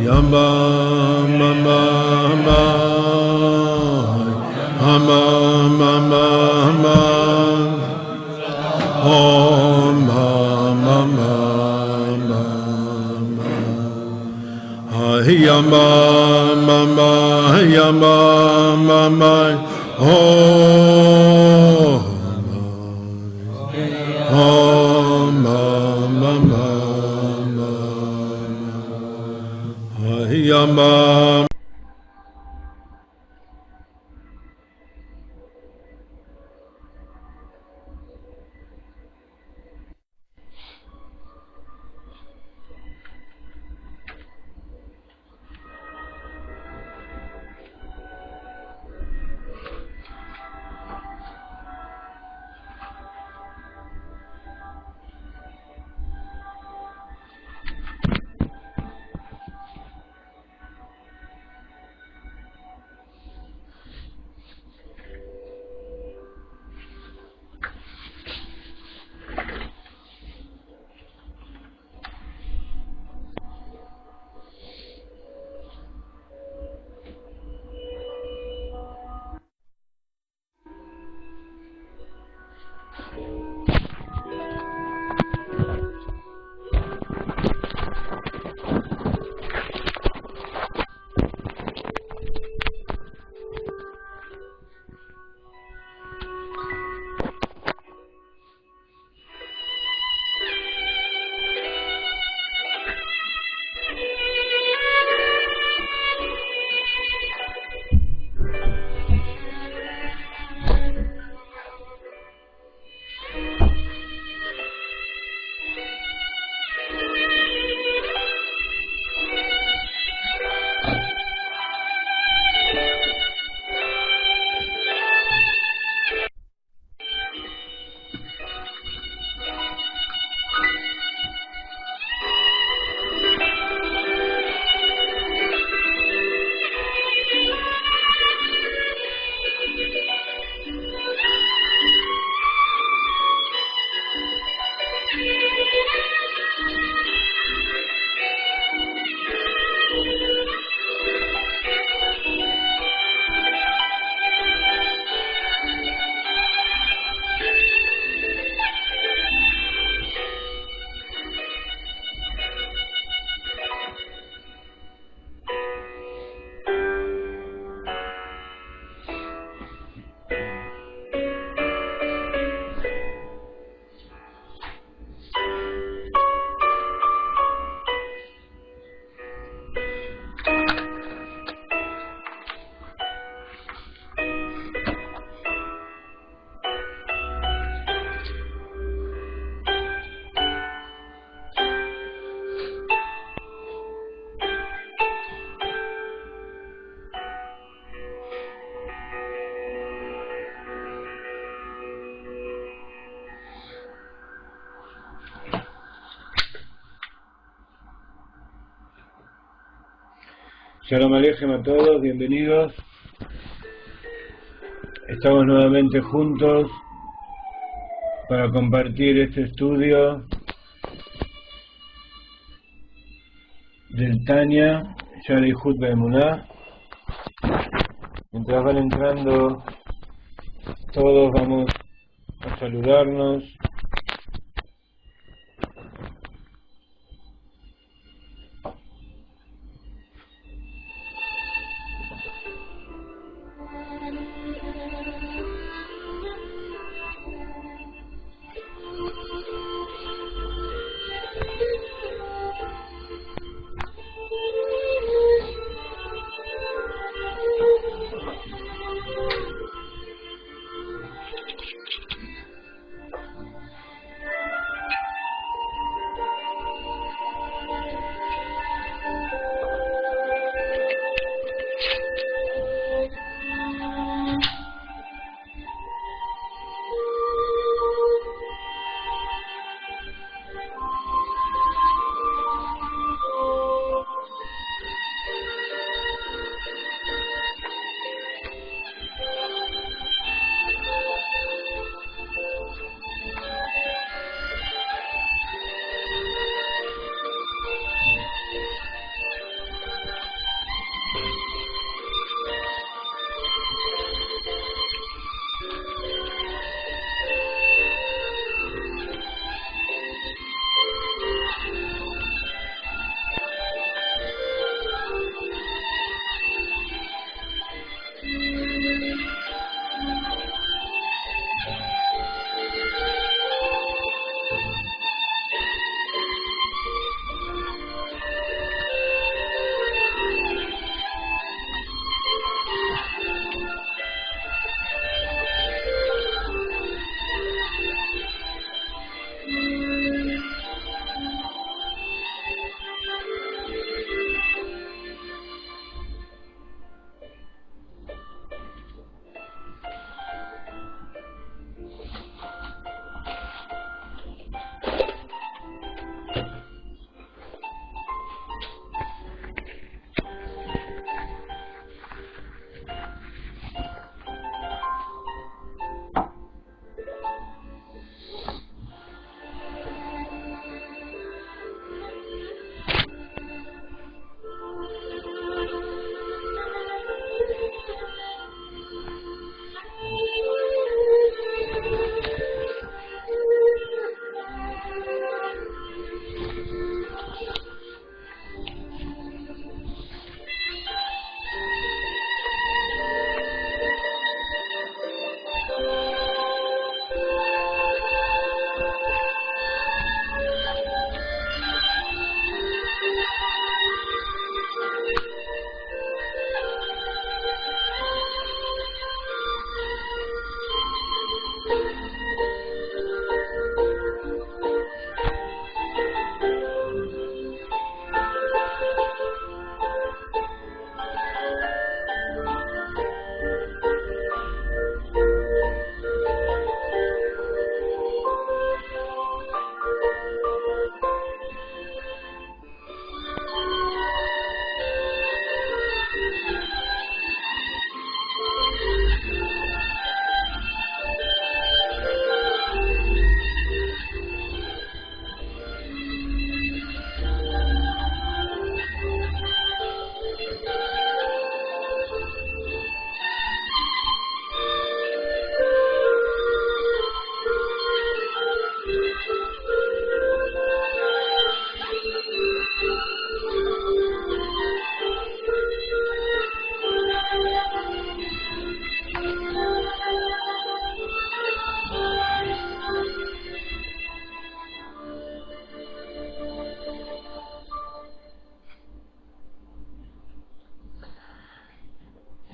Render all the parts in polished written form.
Yamba Mama Hama Mama Hama Om Mama Yamba Mama Yamba Mama Om Mama Yamba. Shalom Aleichem a todos, bienvenidos. Estamos nuevamente juntos para compartir este estudio del Tanya, Shalihut Be'emuná. Mientras van entrando todos, vamos a saludarnos.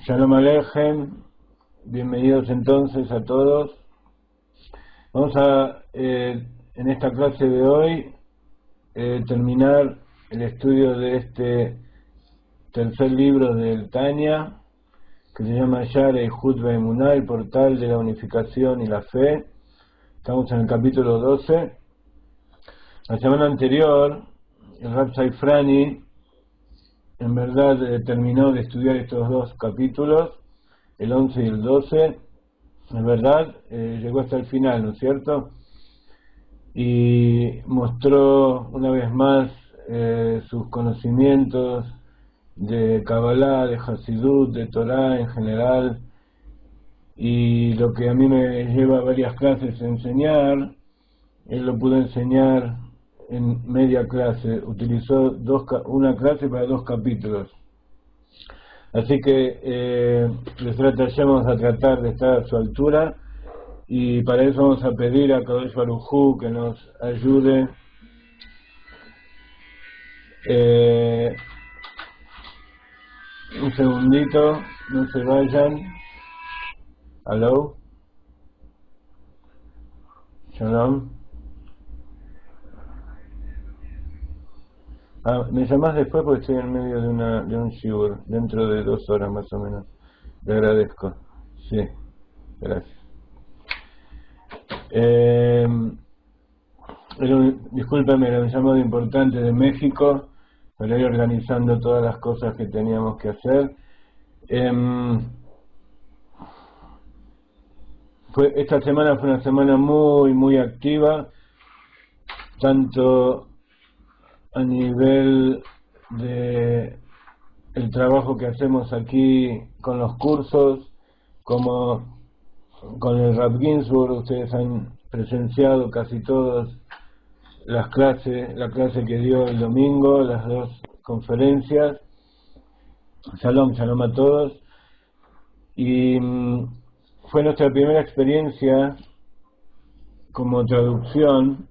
Shalom Aleichem, bienvenidos entonces a todos. Vamos a, en esta clase de hoy, terminar el estudio de este tercer libro del Tanya, que se llama Sha'arei Eichut Ve'emunah, el portal de la unificación y la fe. Estamos en el capítulo 12. La semana anterior, el Rab Saifrani en verdad terminó de estudiar estos dos capítulos, el 11 y el 12, en verdad llegó hasta el final, ¿no es cierto? Y mostró una vez más sus conocimientos de Kabbalah, de Hasidut, de Torah en general, y lo que a mí me lleva varias clases a enseñar, él lo pudo enseñar en media clase, utilizó una clase para 2 capítulos. Así que les vamos a tratar de estar a su altura, y para eso vamos a pedir a Kadosh Baruj Hu que nos ayude un segundito, no se vayan. Hello, Shalom. Me llamás después porque estoy en medio de un shiur, dentro de 2 horas más o menos. Le agradezco. Sí, gracias. Discúlpeme, era un llamado importante de México para ir organizando todas las cosas que teníamos que hacer. Esta semana fue una semana muy, muy activa, tanto a nivel de el trabajo que hacemos aquí con los cursos, como con el Rav Ginsburg. Ustedes han presenciado casi todas las clases, la clase que dio el domingo, las 2 conferencias. Shalom, shalom a todos. Y fue nuestra primera experiencia como traducción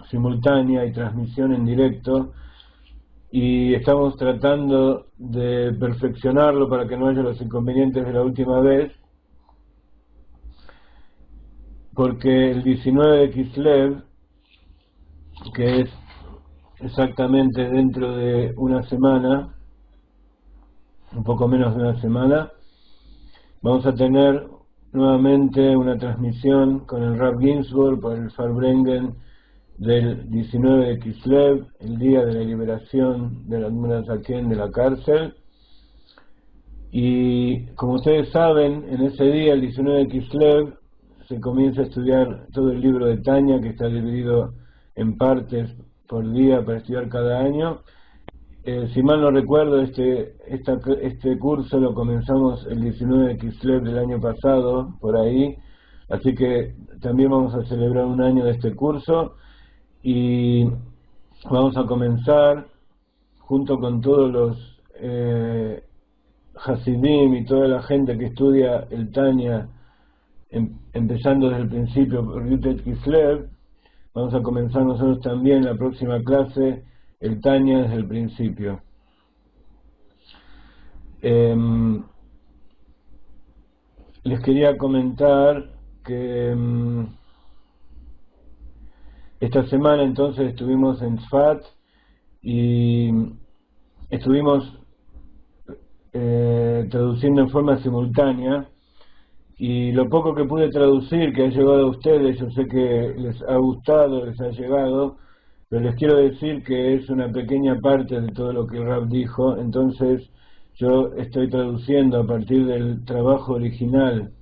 simultánea y transmisión en directo, y estamos tratando de perfeccionarlo para que no haya los inconvenientes de la última vez, porque el 19 de Kislev, que es exactamente dentro de una semana, un poco menos de una semana, vamos a tener nuevamente una transmisión con el Rav Ginsburg por el Farbrengen del 19 de Kislev, el día de la liberación del Admor Zaken de la cárcel. Y como ustedes saben, en ese día, el 19 de Kislev, se comienza a estudiar todo el libro de Tanya, que está dividido en partes por día para estudiar cada año. Si mal no recuerdo, este curso lo comenzamos el 19 de Kislev del año pasado, por ahí, así que también vamos a celebrar un año de este curso. Y vamos a comenzar junto con todos los Hasidim y toda la gente que estudia el Tanya, empezando desde el principio por Yutet Kislev. Vamos a comenzar nosotros también la próxima clase el Tanya desde el principio. Les quería comentar que esta semana entonces estuvimos en Tzfat y estuvimos traduciendo en forma simultánea, y lo poco que pude traducir, que ha llegado a ustedes, yo sé que les ha gustado, les ha llegado, pero les quiero decir que es una pequeña parte de todo lo que el Rab dijo. Entonces yo estoy traduciendo a partir del trabajo original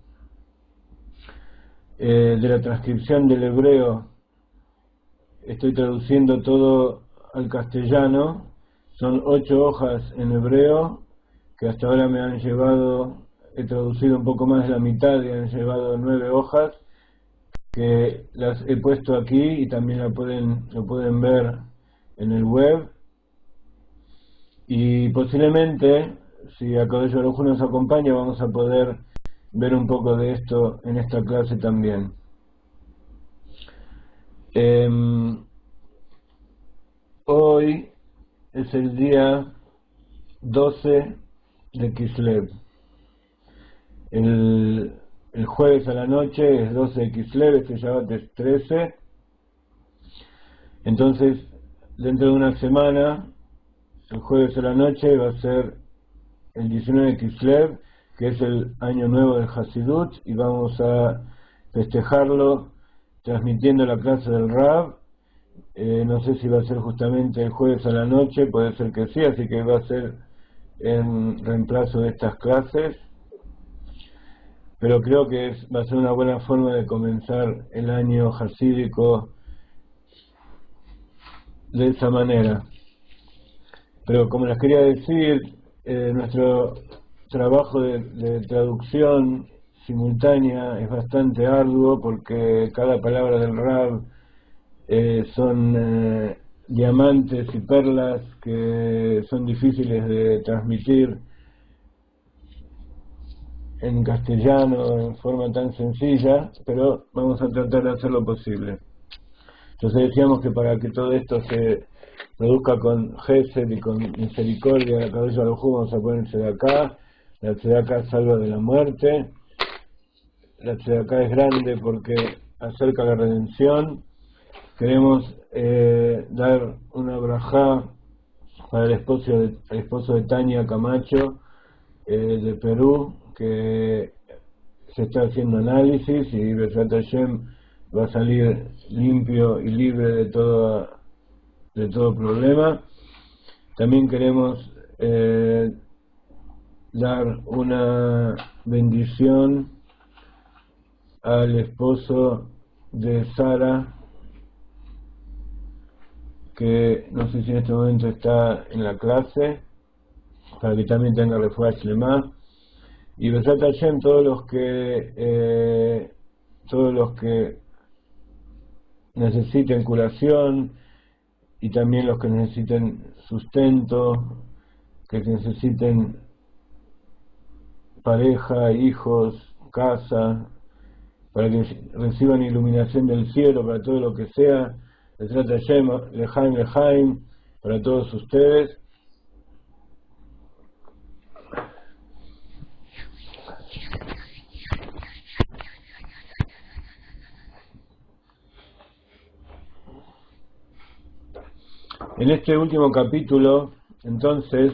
de la transcripción del hebreo. Estoy traduciendo todo al castellano. Son 8 hojas en hebreo que hasta ahora me han llevado, he traducido un poco más de la mitad y han llevado 9 hojas que las he puesto aquí, y también lo pueden ver en el web. Y posiblemente, si Akadosh Baruj Hu nos acompaña, vamos a poder ver un poco de esto en esta clase también. Hoy es el día 12 de Kislev. El, el jueves a la noche es 12 de Kislev, este Shabbat es 13. Entonces, dentro de una semana, el jueves a la noche va a ser el 19 de Kislev, que es el año nuevo del Hasidut, y vamos a festejarlo transmitiendo la clase del Rab. No sé si va a ser justamente el jueves a la noche, puede ser que sí, así que va a ser en reemplazo de estas clases, pero creo que va a ser una buena forma de comenzar el año hasídico de esa manera. Pero como les quería decir, nuestro trabajo de traducción simultánea es bastante arduo, porque cada palabra del Rab son diamantes y perlas que son difíciles de transmitir en castellano en forma tan sencilla, pero vamos a tratar de hacer lo posible. Entonces decíamos que para que todo esto se produzca con Gesed y con misericordia, la cabeza de los jugos, vamos a ponerse de acá. La tzedaká salva de la muerte. La tzedaká es grande porque acerca la redención. Queremos dar una brajá para el esposo de Tania Camacho, de Perú, que se está haciendo análisis y Besat Hashem va a salir limpio y libre de todo problema. También queremos dar una bendición al esposo de Sara, que no sé si en este momento está en la clase, para que también tenga refuerzo Shlema. Y Besat Hashem, todos los que necesiten curación, y también los que necesiten sustento, que necesiten pareja, hijos, casa, para que reciban iluminación del cielo, para todo lo que sea. Besat Hashem, Lejaim, Lejaim, para todos ustedes. En este último capítulo, entonces,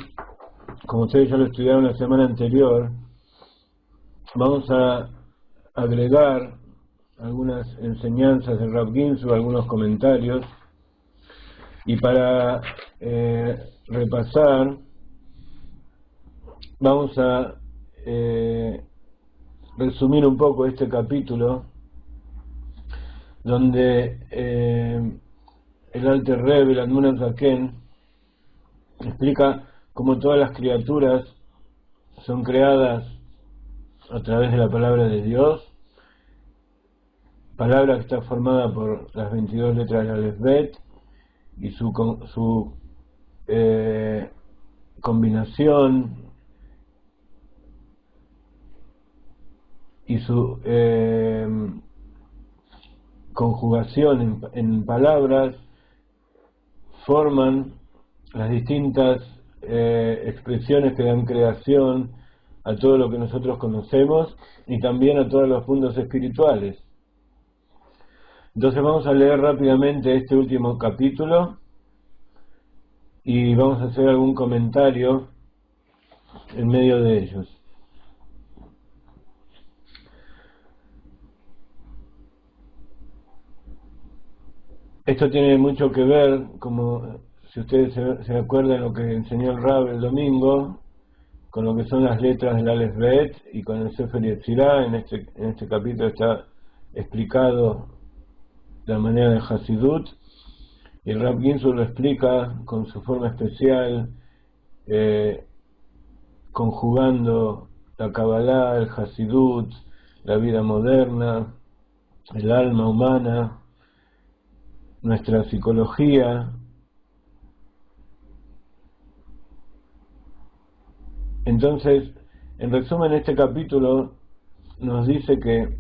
como ustedes ya lo estudiaron la semana anterior, vamos a agregar algunas enseñanzas de Rav Ginsburg, algunos comentarios, y para repasar, vamos a resumir un poco este capítulo, donde el Alter Rebbe, el Admon HaZaken, explica cómo todas las criaturas son creadas a través de la palabra de Dios, palabra que está formada por las 22 letras del Aleph Bet y su combinación y su conjugación en palabras forman las distintas expresiones que dan creación a todo lo que nosotros conocemos y también a todos los mundos espirituales. Entonces vamos a leer rápidamente este último capítulo y vamos a hacer algún comentario en medio de ellos. Esto tiene mucho que ver, como si ustedes se acuerdan lo que enseñó el Rab el domingo, con lo que son las letras del Aleph Bet y con el Sefer Yetzirah. En este capítulo está explicado la manera de Hasidut, y el Rav Ginsburg lo explica con su forma especial, conjugando la Kabbalah, el Hasidut, la vida moderna, el alma humana, nuestra psicología. Entonces, en resumen, este capítulo nos dice que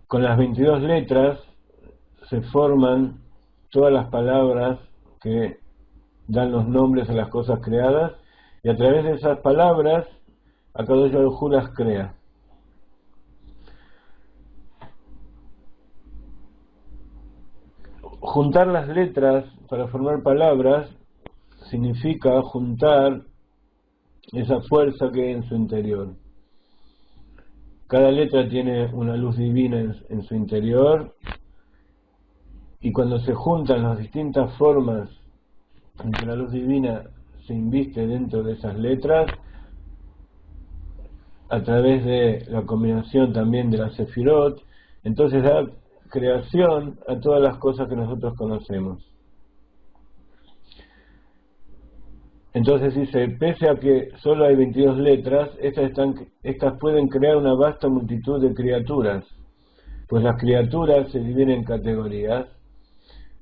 con las 22 letras se forman todas las palabras que dan los nombres a las cosas creadas, y a través de esas palabras Akadosh Baruj Hu las crea. Juntar las letras para formar palabras significa juntar esa fuerza que hay en su interior. Cada letra tiene una luz divina en su interior, y cuando se juntan las distintas formas en que la luz divina se inviste dentro de esas letras, a través de la combinación también de las sefirot, entonces da creación a todas las cosas que nosotros conocemos. Entonces dice, pese a que solo hay 22 letras, estas pueden crear una vasta multitud de criaturas, pues las criaturas se dividen en categorías,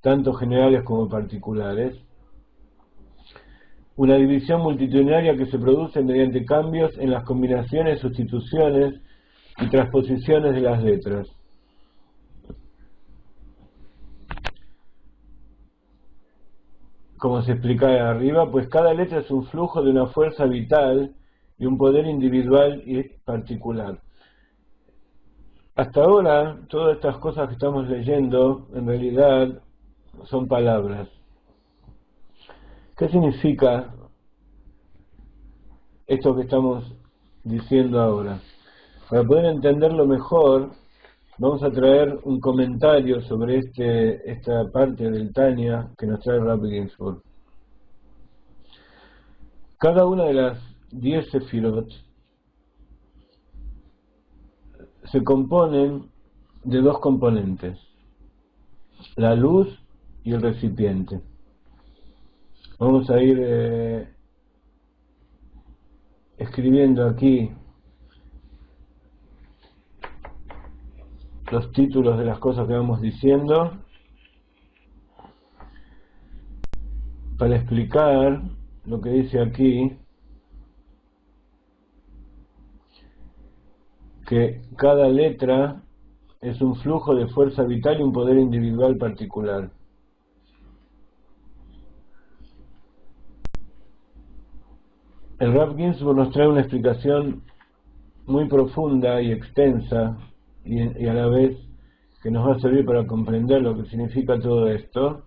tanto generales como particulares. Una división multitudinaria que se produce mediante cambios en las combinaciones, sustituciones y transposiciones de las letras. Como se explica arriba, pues cada letra es un flujo de una fuerza vital y un poder individual y particular. Hasta ahora, todas estas cosas que estamos leyendo, en realidad, son palabras. ¿Qué significa esto que estamos diciendo ahora? Para poder entenderlo mejor, vamos a traer un comentario sobre esta parte del Tanya que nos trae Rabbi Ginsburg. Cada una de las 10 sefirot se componen de dos componentes, la luz y el recipiente. Vamos a ir escribiendo aquí los títulos de las cosas que vamos diciendo para explicar lo que dice aquí, que cada letra es un flujo de fuerza vital y un poder individual particular. El Rav Ginsburg nos trae una explicación muy profunda y extensa y a la vez que nos va a servir para comprender lo que significa todo esto.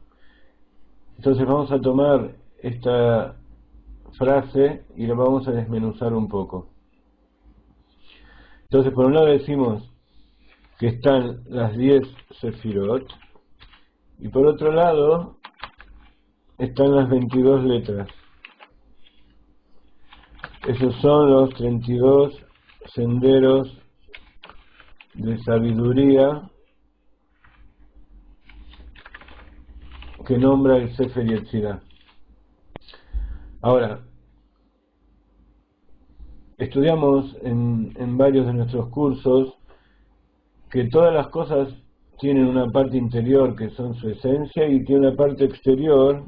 Entonces vamos a tomar esta frase y la vamos a desmenuzar un poco. Entonces, por un lado decimos que están las 10 sefirot, y por otro lado están las 22 letras. Esos son los 32 senderos de sabiduría que nombra el Sefer Yetzirah. Ahora, estudiamos en varios de nuestros cursos que todas las cosas tienen una parte interior que son su esencia y tiene una parte exterior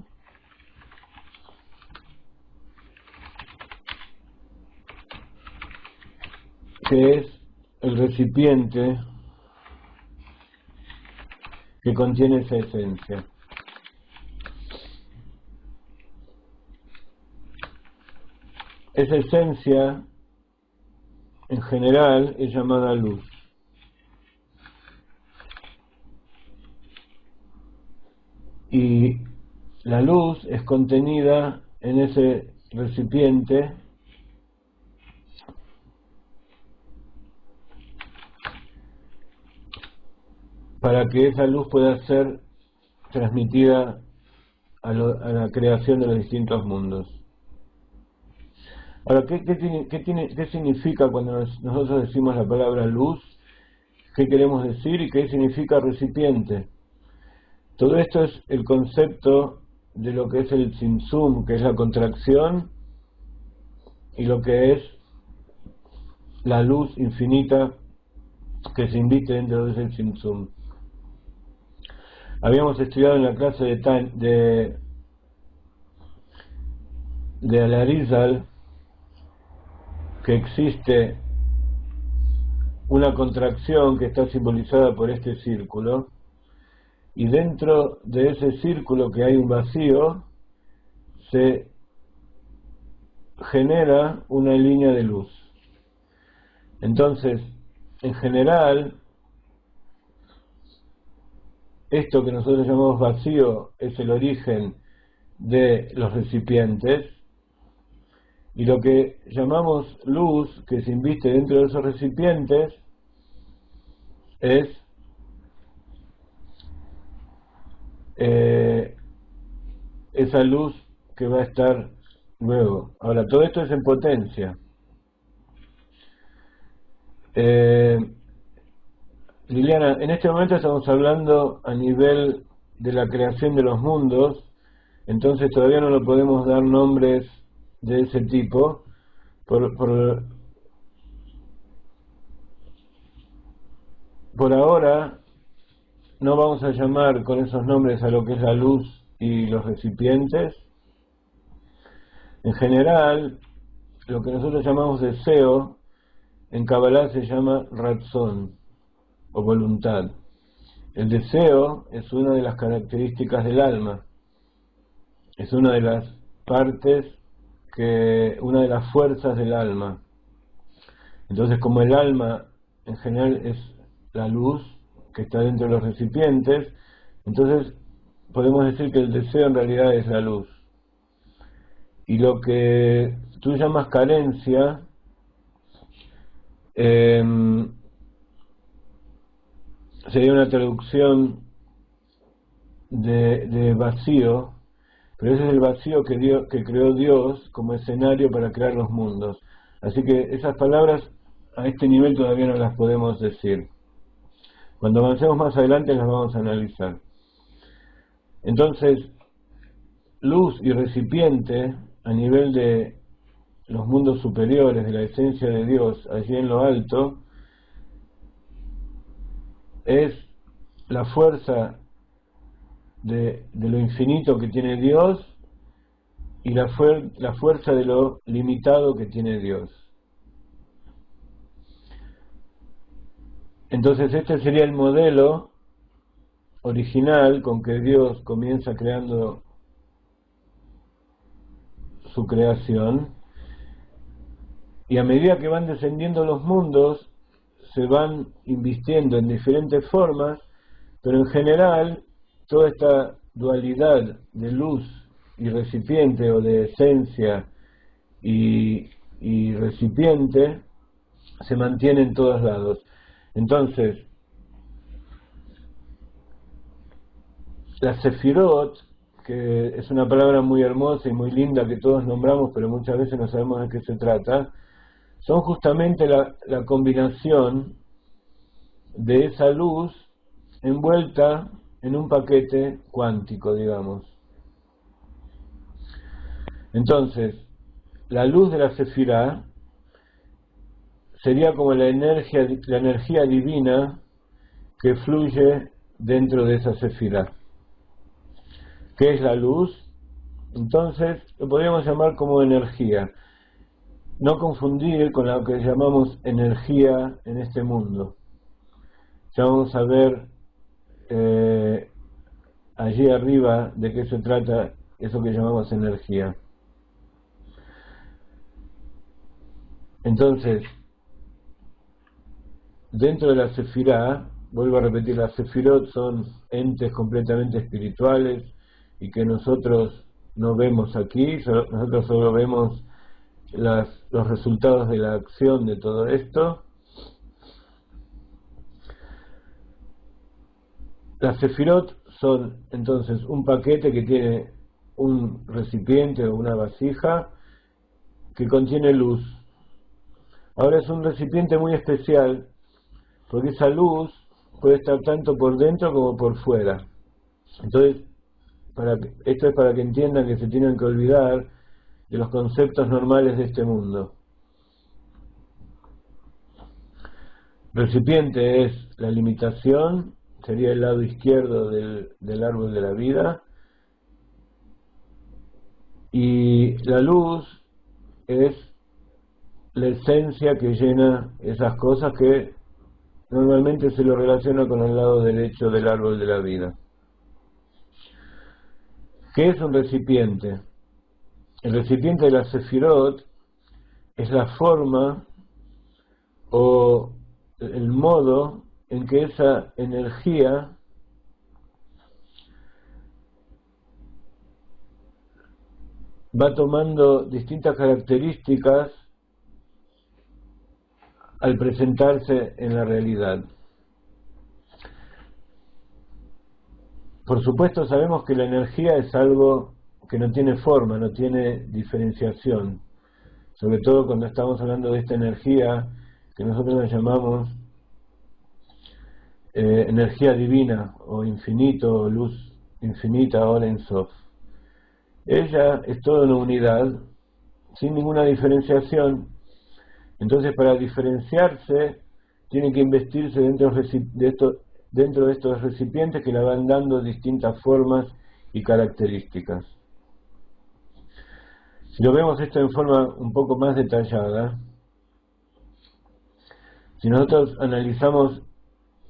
que es el recipiente que contiene esa esencia. Esa esencia en general es llamada luz. Y la luz es contenida en ese recipiente para que esa luz pueda ser transmitida a la creación de los distintos mundos. Ahora, ¿qué significa cuando nosotros decimos la palabra luz? ¿Qué queremos decir y qué significa recipiente? Todo esto es el concepto de lo que es el tzimtzum, que es la contracción, y lo que es la luz infinita que se invite dentro de ese tzimtzum. Habíamos estudiado en la clase de Al-Arizal que existe una contracción que está simbolizada por este círculo, y dentro de ese círculo que hay un vacío se genera una línea de luz. Entonces, en general, esto que nosotros llamamos vacío es el origen de los recipientes, y lo que llamamos luz, que se inviste dentro de esos recipientes, es esa luz que va a estar luego. Ahora, todo esto es en potencia. Liliana, en este momento estamos hablando a nivel de la creación de los mundos, entonces todavía no le podemos dar nombres de ese tipo, por ahora no vamos a llamar con esos nombres a lo que es la luz y los recipientes. En general, lo que nosotros llamamos deseo, en Kabbalah se llama ratzón, o voluntad. El deseo es una de las características del alma, es una de las partes, una de las fuerzas del alma. Entonces, como el alma en general es la luz que está dentro de los recipientes, entonces podemos decir que el deseo en realidad es la luz. Y lo que tú llamas carencia, sería una traducción de vacío, pero ese es el vacío que creó Dios como escenario para crear los mundos. Así que esas palabras a este nivel todavía no las podemos decir. Cuando avancemos más adelante las vamos a analizar. Entonces, luz y recipiente a nivel de los mundos superiores, de la esencia de Dios allí en lo alto, es la fuerza de lo infinito que tiene Dios y la fuerza de lo limitado que tiene Dios. Entonces este sería el modelo original con que Dios comienza creando su creación, y a medida que van descendiendo los mundos se van invistiendo en diferentes formas, pero en general toda esta dualidad de luz y recipiente, o de esencia y recipiente, se mantiene en todos lados. Entonces, la Sefirot, que es una palabra muy hermosa y muy linda que todos nombramos, pero muchas veces no sabemos de qué se trata, son justamente la combinación de esa luz envuelta en un paquete cuántico, digamos. Entonces, la luz de la Sefirá sería como la energía divina que fluye dentro de esa Sefirá. ¿Qué es la luz? Entonces, lo podríamos llamar como energía. No confundir con lo que llamamos energía en este mundo. Ya vamos a ver allí arriba de qué se trata eso que llamamos energía. Entonces, dentro de la Sefirá, vuelvo a repetir, las Sefirot son entes completamente espirituales y que nosotros no vemos aquí, nosotros solo vemos los resultados de la acción de todo esto. Las Sefirot son entonces un paquete que tiene un recipiente o una vasija que contiene luz. Ahora es un recipiente muy especial porque esa luz puede estar tanto por dentro como por fuera. Entonces, esto es para que entiendan que se tienen que olvidar de los conceptos normales de este mundo. Recipiente es la limitación, sería el lado izquierdo del árbol de la vida, y la luz es la esencia que llena esas cosas, que normalmente se lo relaciona con el lado derecho del árbol de la vida. ¿Qué es un recipiente? El recipiente de la Sefirot es la forma o el modo en que esa energía va tomando distintas características al presentarse en la realidad. Por supuesto, sabemos que la energía es algo que no tiene forma, no tiene diferenciación, sobre todo cuando estamos hablando de esta energía que nosotros la llamamos energía divina o infinito, o luz infinita o Ein Sof. Ella es toda una unidad, sin ninguna diferenciación. Entonces, para diferenciarse, tiene que investirse dentro de estos recipientes que le van dando distintas formas y características. Si lo vemos esto en forma un poco más detallada, si nosotros analizamos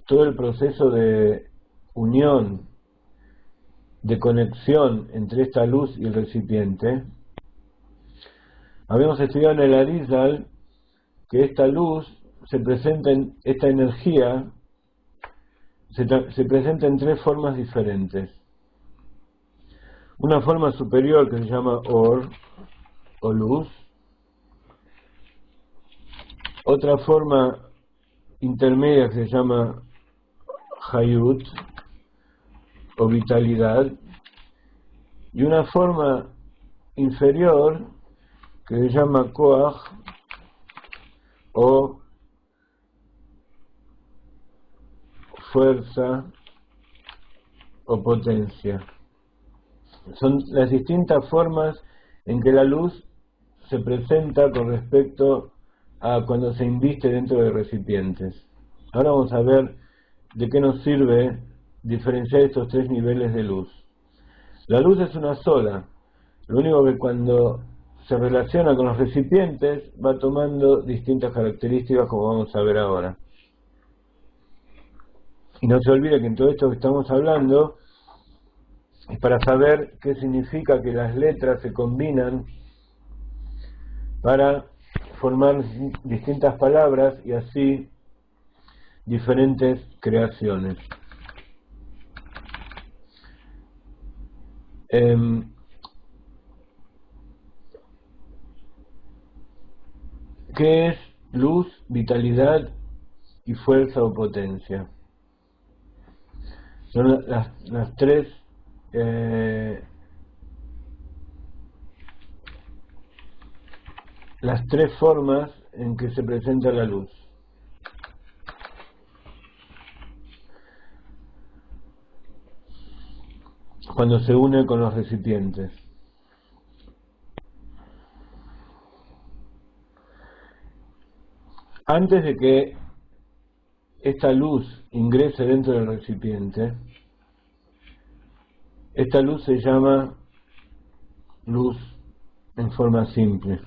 todo el proceso de unión, de conexión entre esta luz y el recipiente, habíamos estudiado en el Arizal que esta luz se presenta esta energía se presenta en tres formas diferentes. Una forma superior que se llama Or, o luz. Otra forma intermedia que se llama Hayut, o vitalidad. Y una forma inferior que se llama Koach, o fuerza o potencia. Son las distintas formas en que la luz se presenta con respecto a cuando se inviste dentro de recipientes. Ahora vamos a ver de qué nos sirve diferenciar estos tres niveles de luz. La luz es una sola, lo único que cuando se relaciona con los recipientes va tomando distintas características, como vamos a ver ahora. Y no se olvide que en todo esto que estamos hablando es para saber qué significa que las letras se combinan para formar distintas palabras y así diferentes creaciones. ¿Qué es luz, vitalidad y fuerza o potencia? Son las tres formas en que se presenta la luz. Cuando se une con los recipientes. Antes de que esta luz ingrese dentro del recipiente, esta luz se llama luz en forma simple.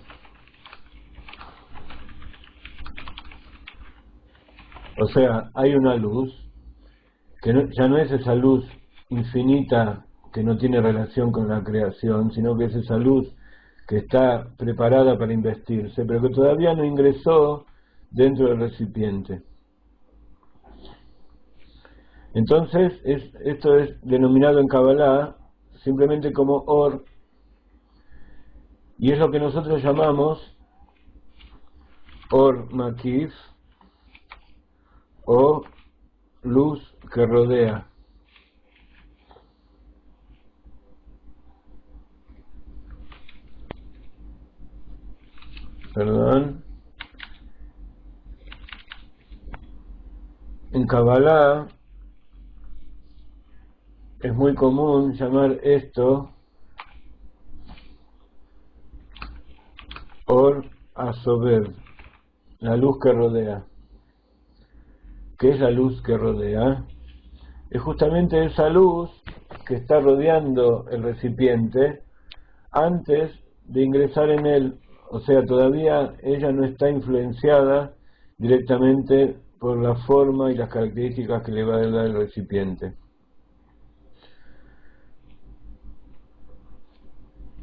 O sea, hay una luz que ya no es esa luz infinita que no tiene relación con la creación, sino que es esa luz que está preparada para investirse, pero que todavía no ingresó dentro del recipiente. Entonces, esto es denominado en Kabbalah simplemente como Or, y es lo que nosotros llamamos Or Makif, o luz que rodea. Perdón. En Kabbalah es muy común llamar esto Or Asober, la luz que rodea. ¿Qué es la luz que rodea? Es justamente esa luz que está rodeando el recipiente antes de ingresar en él. O sea, todavía ella no está influenciada directamente por la forma y las características que le va a dar el recipiente.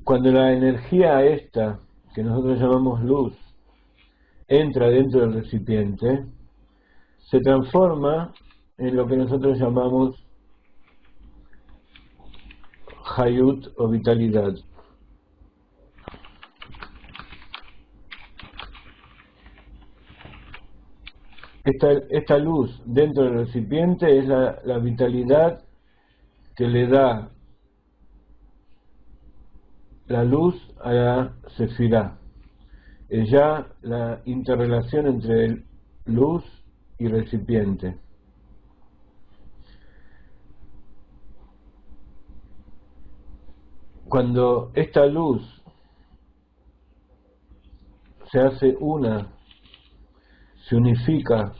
Cuando la energía esta, que nosotros llamamos luz, entra dentro del recipiente, se transforma en lo que nosotros llamamos Hayut o vitalidad. Esta luz dentro del recipiente es la vitalidad que le da la luz a la sefirá. Es ya la interrelación entre luz y recipiente. Cuando esta luz se hace una, se unifica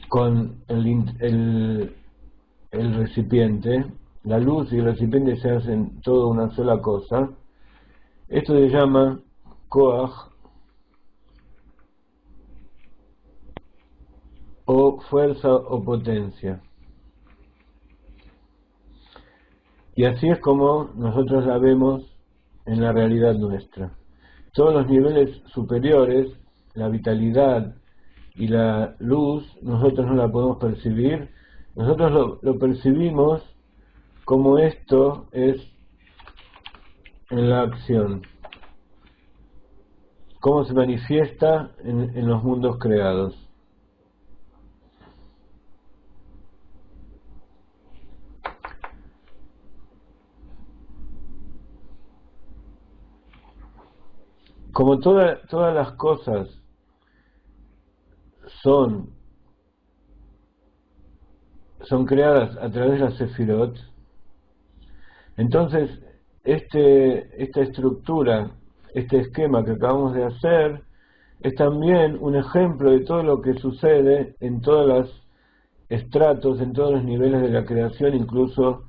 con el recipiente, la luz y el recipiente se hacen todo una sola cosa. Esto se llama koach o fuerza o potencia. Y así es como nosotros la vemos en la realidad nuestra. Todos los niveles superiores, la vitalidad y la luz, nosotros no la podemos percibir. Nosotros lo percibimos como esto es en la acción, cómo se manifiesta en los mundos creados. Como todas las cosas son creadas a través de la Sefirot, entonces esta estructura, este esquema que acabamos de hacer, es también un ejemplo de todo lo que sucede en todos los estratos, en todos los niveles de la creación, incluso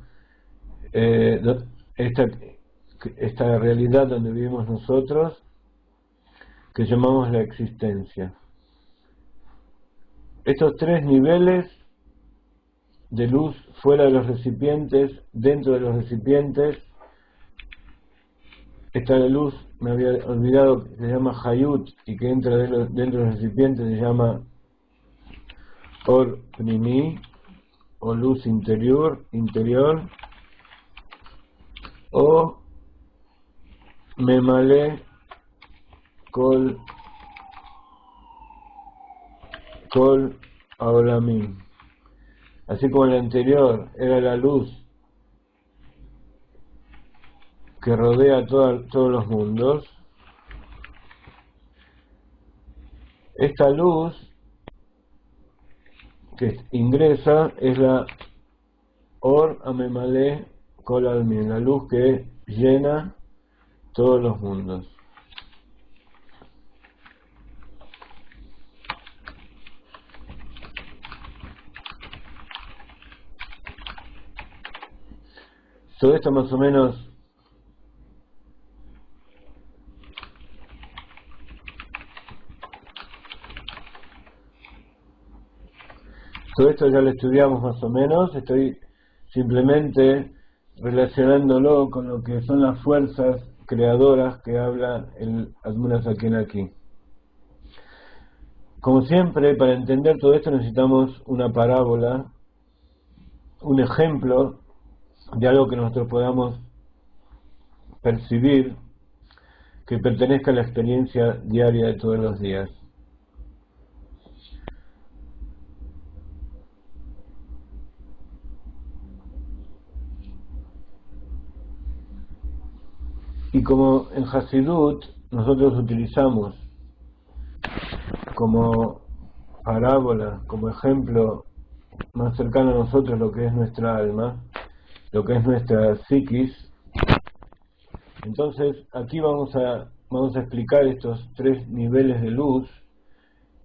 esta realidad donde vivimos nosotros, que llamamos la existencia. Estos tres niveles de luz fuera de los recipientes, dentro de los recipientes, esta luz, me había olvidado, que se llama Hayut, y que entra dentro de los recipientes, se llama Or Pnimi, o luz interior, o Memale Kol Aolamim. Así como el anterior era la luz que rodea todos los mundos, esta luz que ingresa es la Or Amemale Kol Almin, la luz que llena todos los mundos. Todo esto más o menos ya lo estudiamos más o menos. Estoy simplemente relacionándolo con lo que son las fuerzas creadoras que habla el Admura Zaken aquí. Como siempre, para entender todo esto necesitamos una parábola, un ejemplo de algo que nosotros podamos percibir, que pertenezca a la experiencia diaria de todos los días. Y como en Hasidut nosotros utilizamos como parábola, como ejemplo más cercano a nosotros lo que es nuestra alma, lo que es nuestra psiquis, entonces aquí vamos a explicar estos tres niveles de luz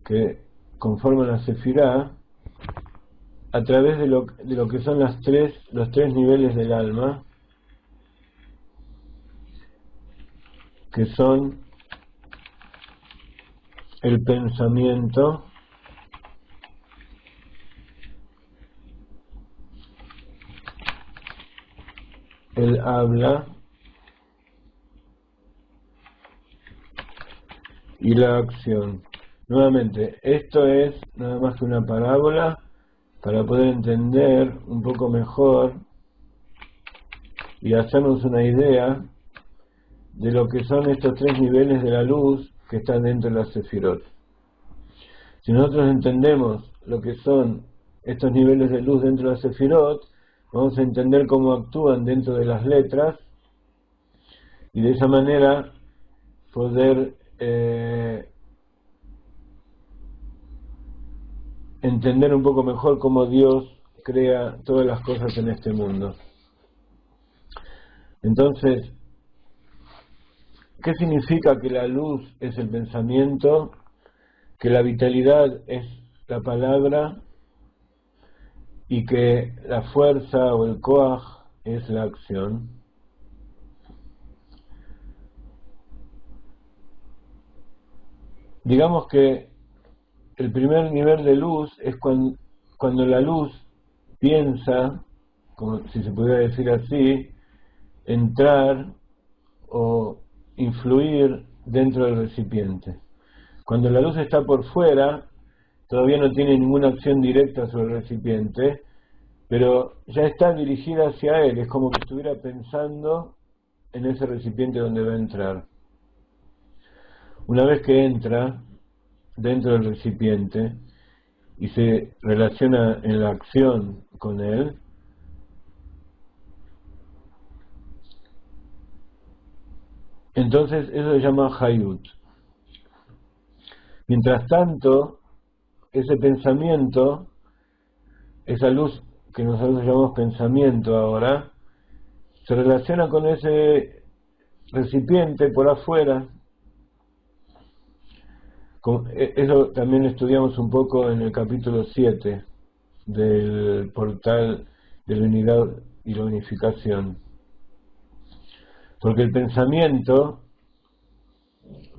que conforman la Sefirá a través de lo que son los tres niveles del alma, que son el pensamiento, el habla y la acción. Nuevamente, esto es nada más que una parábola para poder entender un poco mejor y hacernos una idea de lo que son estos tres niveles de la luz que están dentro de la Sefirot. Si nosotros entendemos lo que son estos niveles de luz dentro de la Sefirot, vamos a entender cómo actúan dentro de las letras y de esa manera poder entender un poco mejor cómo Dios crea todas las cosas en este mundo. Entonces, ¿qué significa que la luz es el pensamiento, que la vitalidad es la palabra y que la fuerza o el koach es la acción? Digamos que el primer nivel de luz es cuando la luz piensa, como si se pudiera decir así, entrar o influir dentro del recipiente. Cuando la luz está por fuera, todavía no tiene ninguna acción directa sobre el recipiente, pero ya está dirigida hacia él, es como que estuviera pensando en ese recipiente donde va a entrar. Una vez que entra dentro del recipiente y se relaciona en la acción con él, entonces eso se llama Hayut. Mientras tanto, ese pensamiento, esa luz que nosotros llamamos pensamiento ahora, se relaciona con ese recipiente por afuera. Eso también estudiamos un poco en el capítulo 7 del portal de la unidad y la unificación. Porque el pensamiento,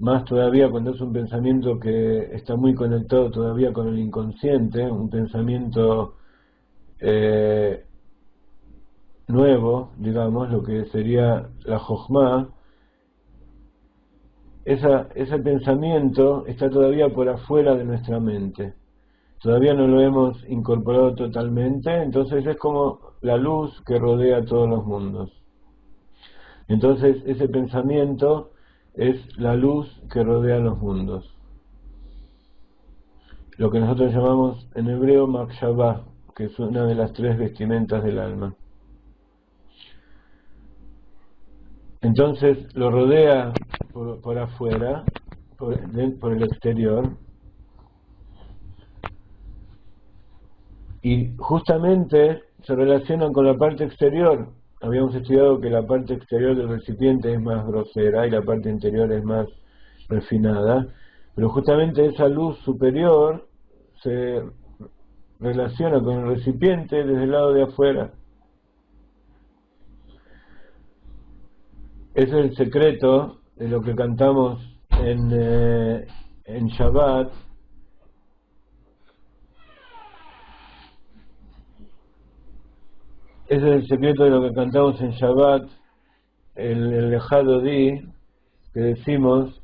más todavía cuando es un pensamiento que está muy conectado todavía con el inconsciente, un pensamiento nuevo, digamos, lo que sería la Jochma, ese pensamiento está todavía por afuera de nuestra mente. Todavía no lo hemos incorporado totalmente, entonces es como la luz que rodea todos los mundos. Entonces ese pensamiento es la luz que rodea los mundos. Lo que nosotros llamamos en hebreo Makshavah, que es una de las tres vestimentas del alma. Entonces lo rodea por afuera, por el exterior, y justamente se relacionan con la parte exterior. Habíamos estudiado que la parte exterior del recipiente es más grosera y la parte interior es más refinada, pero justamente esa luz superior se relaciona con el recipiente desde el lado de afuera. Ese es el secreto de lo que cantamos en Shabbat. Ese es el secreto de lo que cantamos en Shabbat, el Lejado Di, que decimos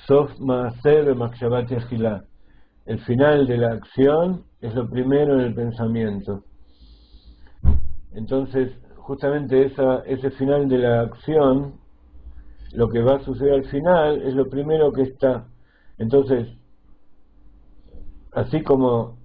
Sof Maaser Makshavat Yehilá. El final de la acción es lo primero en el pensamiento. Entonces, justamente ese final de la acción, lo que va a suceder al final, es lo primero que está. Entonces, así como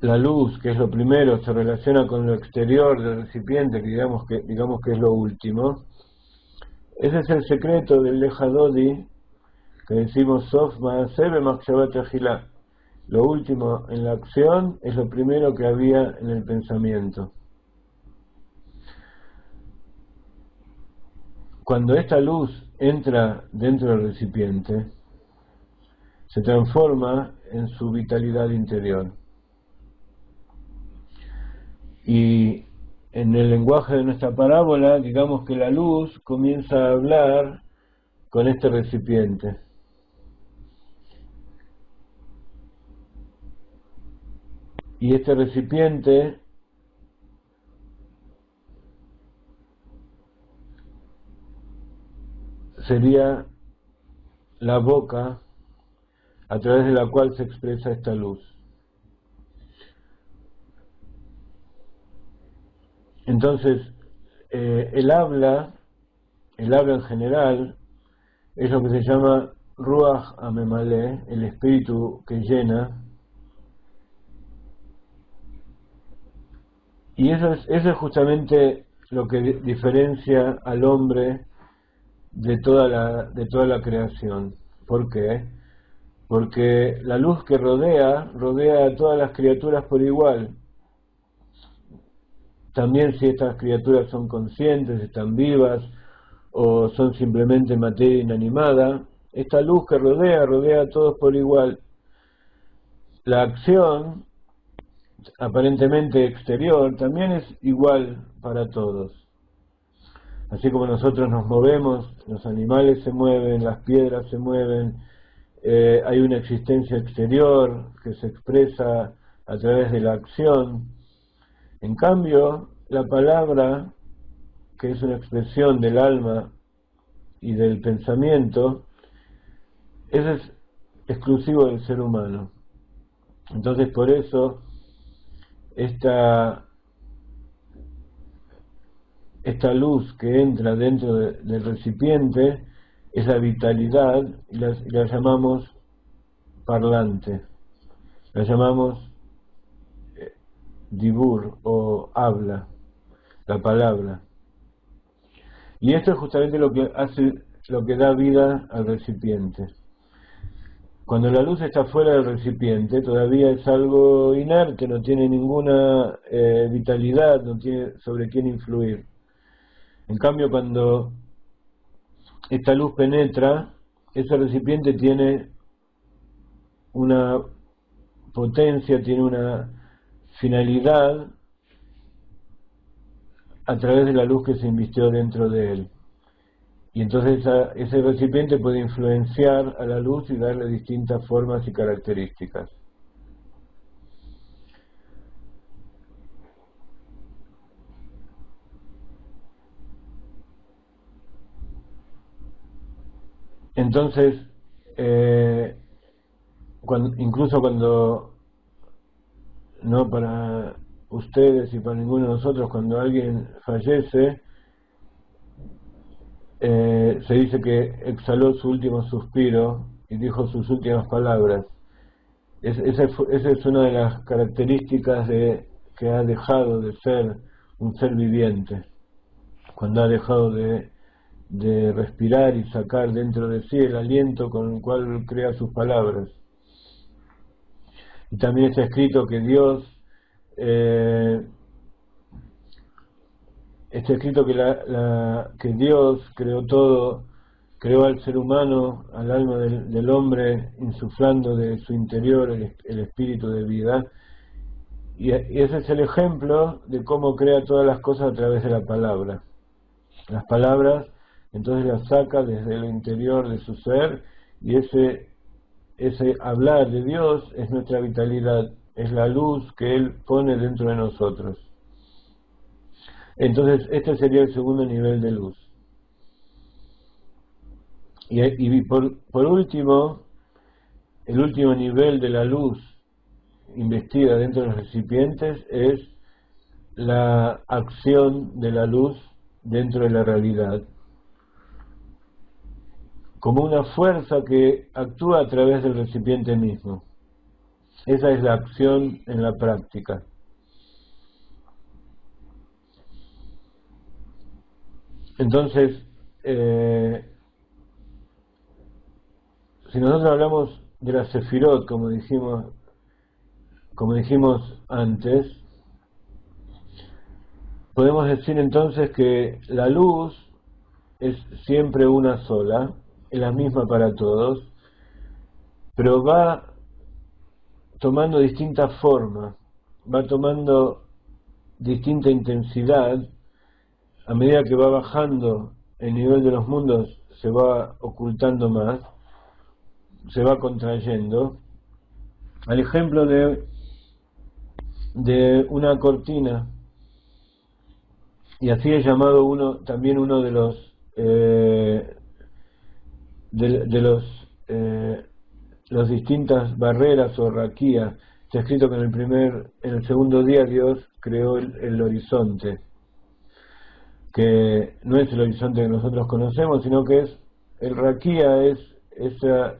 la luz, que es lo primero, se relaciona con lo exterior del recipiente, que digamos que es lo último. Ese es el secreto del Lejadodi, que decimos Sof Maaser Makshavat Yehilá. Lo último en la acción es lo primero que había en el pensamiento. Cuando esta luz entra dentro del recipiente, se transforma en su vitalidad interior. Y en el lenguaje de nuestra parábola, digamos que la luz comienza a hablar con este recipiente. Y este recipiente sería la boca a través de la cual se expresa esta luz. Entonces, el habla en general, es lo que se llama Ruach Amemale, el espíritu que llena. Y eso es justamente lo que diferencia al hombre de toda la creación. ¿Por qué? Porque la luz que rodea a todas las criaturas por igual. También si estas criaturas son conscientes, están vivas, o son simplemente materia inanimada, esta luz que rodea a todos por igual. La acción, aparentemente exterior, también es igual para todos. Así como nosotros nos movemos, los animales se mueven, las piedras se mueven, hay una existencia exterior que se expresa a través de la acción. En cambio, la palabra, que es una expresión del alma y del pensamiento, eso es exclusivo del ser humano. Entonces, por eso, esta luz que entra dentro del recipiente es la vitalidad, y la llamamos parlante, la llamamos dibur o habla, la palabra. Y esto es justamente lo que da vida al recipiente. Cuando la luz está fuera del recipiente, todavía es algo inerte, no tiene ninguna vitalidad, no tiene sobre quién influir. En cambio, cuando esta luz penetra, ese recipiente tiene una potencia, tiene una finalidad a través de la luz que se invistió dentro de él. Y entonces ese recipiente puede influenciar a la luz y darle distintas formas y características. Entonces, incluso cuando, no para ustedes y para ninguno de nosotros, cuando alguien fallece, se dice que exhaló su último suspiro y dijo sus últimas palabras. Esa es una de las características que ha dejado de ser un ser viviente, cuando ha dejado de respirar y sacar dentro de sí el aliento con el cual crea sus palabras. Y también está escrito que Dios, está escrito que Dios creó todo, creó al ser humano, al alma del hombre, insuflando de su interior el espíritu de vida. Y ese es el ejemplo de cómo crea todas las cosas a través de la palabra. Las palabras, entonces las saca desde el interior de su ser, y ese hablar de Dios es nuestra vitalidad, es la luz que Él pone dentro de nosotros. Entonces este sería el segundo nivel de luz. Y por último, el último nivel de la luz investida dentro de los recipientes es la acción de la luz dentro de la realidad, como una fuerza que actúa a través del recipiente mismo. Esa es la acción en la práctica. Entonces, si nosotros hablamos de la Sefirot, como dijimos antes, podemos decir entonces que la luz es siempre una sola, es la misma para todos, pero va tomando distintas formas, va tomando distinta intensidad, a medida que va bajando el nivel de los mundos, se va ocultando más, se va contrayendo. Al ejemplo de una cortina, y así es llamado también uno de los las distintas barreras o raquías. Está escrito que en el segundo día Dios creó el horizonte, que no es el horizonte que nosotros conocemos, sino que es el raquía, es esa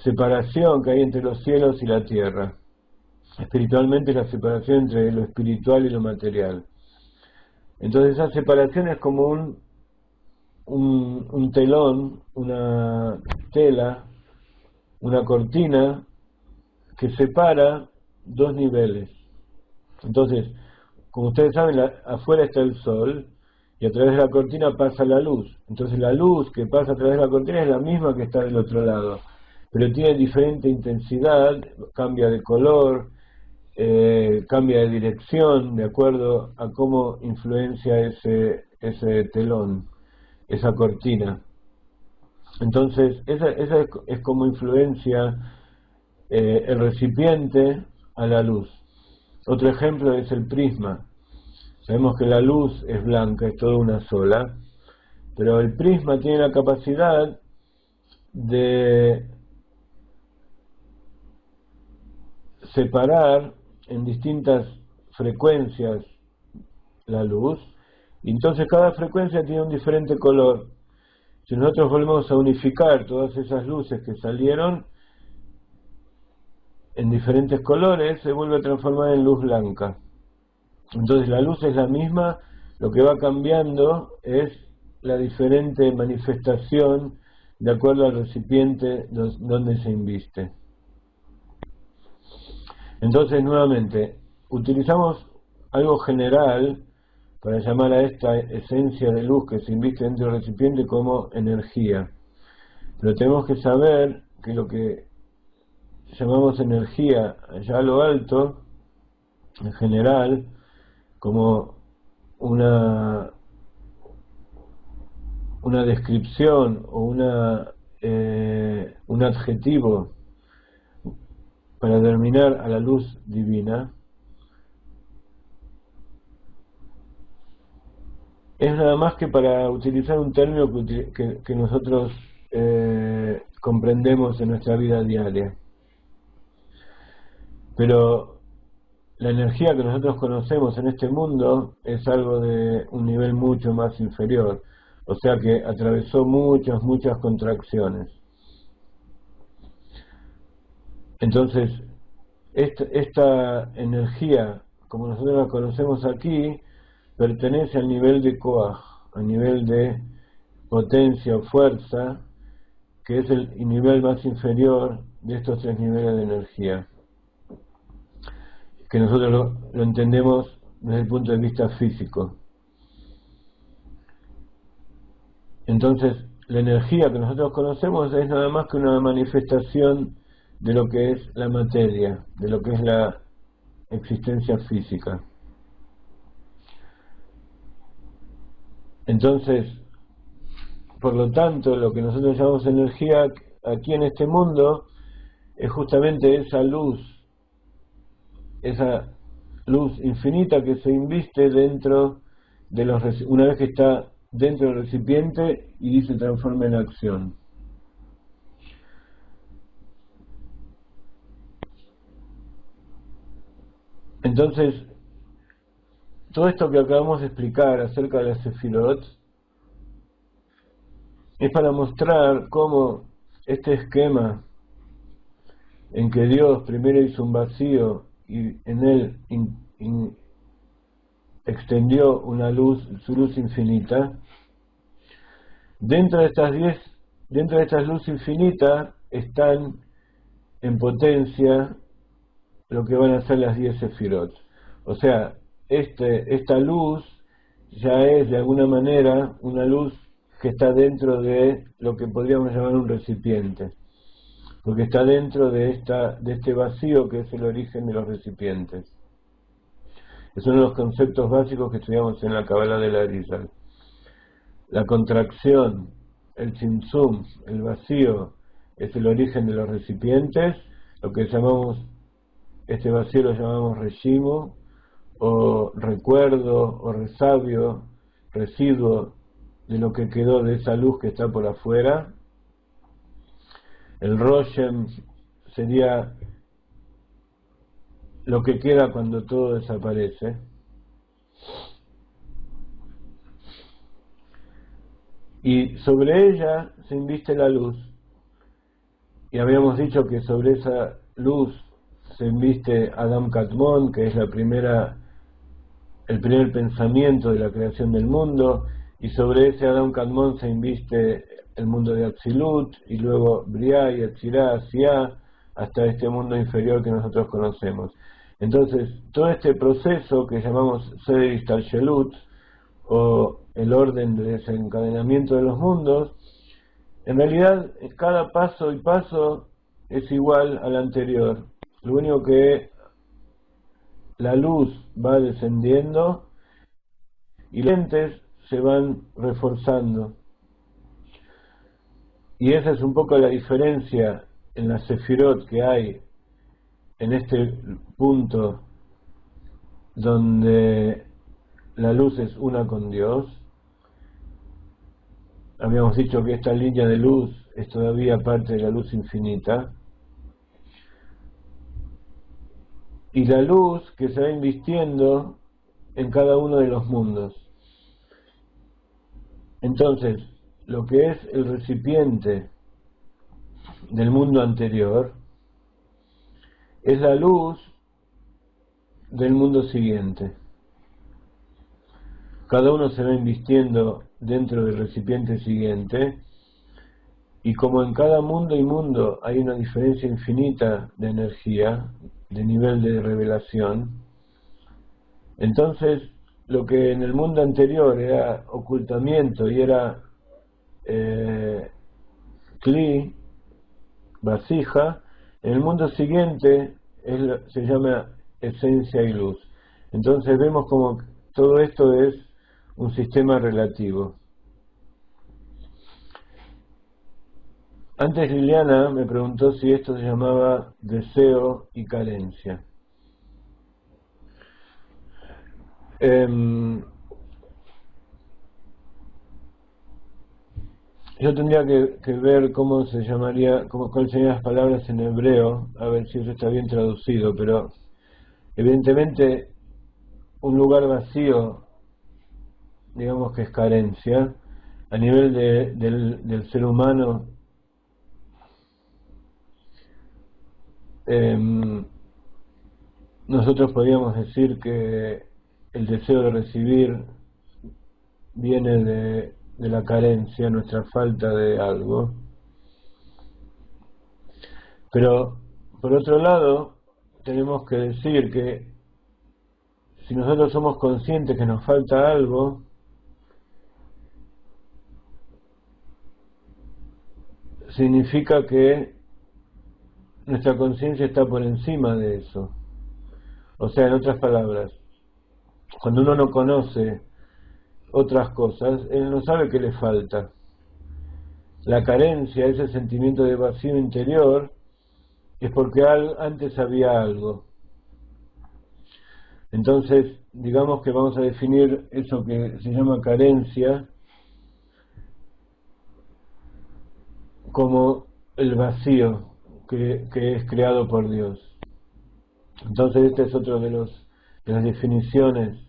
separación que hay entre los cielos y la tierra. Espiritualmente es la separación entre lo espiritual y lo material. Entonces esa separación es como un telón, una tela, una cortina que separa dos niveles. Entonces, como ustedes saben, afuera está el sol y a través de la cortina pasa la luz. Entonces la luz que pasa a través de la cortina es la misma que está del otro lado, pero tiene diferente intensidad, cambia de color, cambia de dirección de acuerdo a cómo influencia ese telón, esa cortina. Entonces esa es como influencia el recipiente a la luz. Otro ejemplo es el prisma. Sabemos que la luz es blanca, es toda una sola, pero el prisma tiene la capacidad de separar en distintas frecuencias la luz, y entonces cada frecuencia tiene un diferente color. Si nosotros volvemos a unificar todas esas luces que salieron en diferentes colores, se vuelve a transformar en luz blanca. Entonces la luz es la misma, lo que va cambiando es la diferente manifestación de acuerdo al recipiente donde se inviste. Entonces, nuevamente, utilizamos algo general para llamar a esta esencia de luz que se inviste dentro del recipiente como energía. Pero tenemos que saber que lo que llamamos energía allá a lo alto, en general, como una descripción o un adjetivo para determinar a la luz divina, es nada más que para utilizar un término que nosotros comprendemos en nuestra vida diaria. Pero la energía que nosotros conocemos en este mundo es algo de un nivel mucho más inferior, o sea que atravesó muchas contracciones. Entonces, esta energía, como nosotros la conocemos aquí, pertenece al nivel de Koach, al nivel de potencia o fuerza, que es el nivel más inferior de estos tres niveles de energía, que nosotros lo entendemos desde el punto de vista físico. Entonces, la energía que nosotros conocemos es nada más que una manifestación de lo que es la materia, de lo que es la existencia física. Entonces, por lo tanto, lo que nosotros llamamos energía aquí en este mundo es justamente esa luz infinita que se inviste dentro de una vez que está dentro del recipiente y se transforma en acción. Entonces, todo esto que acabamos de explicar acerca de las Sefirot es para mostrar cómo este esquema en que Dios primero hizo un vacío y en él extendió una luz, su luz infinita, dentro de estas luces infinitas están en potencia lo que van a ser las 10 Sefirot. O sea, esta luz ya es de alguna manera una luz que está dentro de lo que podríamos llamar un recipiente. porque está dentro de este vacío que es el origen de los recipientes. Es uno de los conceptos básicos que estudiamos en la Kabbalah de la Arizal. La contracción, el tzimtzum, el vacío, es el origen de los recipientes. Lo que llamamos, este vacío lo llamamos reshimo, o recuerdo, o resabio, residuo de lo que quedó de esa luz que está por afuera. El roshem sería lo que queda cuando todo desaparece. Y sobre ella se inviste la luz. Y habíamos dicho que sobre esa luz se inviste Adam Kadmon, que es el primer pensamiento de la creación del mundo, y sobre ese Adam Kadmon se inviste el mundo de Atzilut, y luego Briah y Atzirah, Asiá, hasta este mundo inferior que nosotros conocemos. Entonces, todo este proceso que llamamos Seder Ishtalshelut, o el orden de desencadenamiento de los mundos, en realidad cada paso y paso es igual al anterior. Lo único que la luz va descendiendo y los lentes se van reforzando. Y esa es un poco la diferencia en la sefirot que hay en este punto donde la luz es una con Dios. Habíamos dicho que esta línea de luz es todavía parte de la luz infinita. Y la luz que se va invistiendo en cada uno de los mundos. Entonces, lo que es el recipiente del mundo anterior es la luz del mundo siguiente. Cada uno se va invistiendo dentro del recipiente siguiente, y como en cada mundo y mundo hay una diferencia infinita de energía, de nivel de revelación, entonces lo que en el mundo anterior era ocultamiento y era kli, vasija, en el mundo siguiente se llama esencia y luz. Entonces vemos como todo esto es un sistema relativo. Antes Liliana me preguntó si esto se llamaba deseo y carencia. Yo tendría que ver cómo se llamaría, cuáles serían las palabras en hebreo, a ver si eso está bien traducido, pero evidentemente un lugar vacío, digamos que es carencia, a nivel del ser humano. Nosotros podríamos decir que el deseo de recibir viene de la carencia, nuestra falta de algo. Pero, por otro lado, tenemos que decir que si nosotros somos conscientes que nos falta algo, significa que nuestra conciencia está por encima de eso. O sea, en otras palabras, cuando uno no conoce otras cosas, él no sabe qué le falta. La carencia, ese sentimiento de vacío interior, es porque antes había algo. Entonces, digamos que vamos a definir eso que se llama carencia como el vacío que es creado por Dios. Entonces, este es otro de las definiciones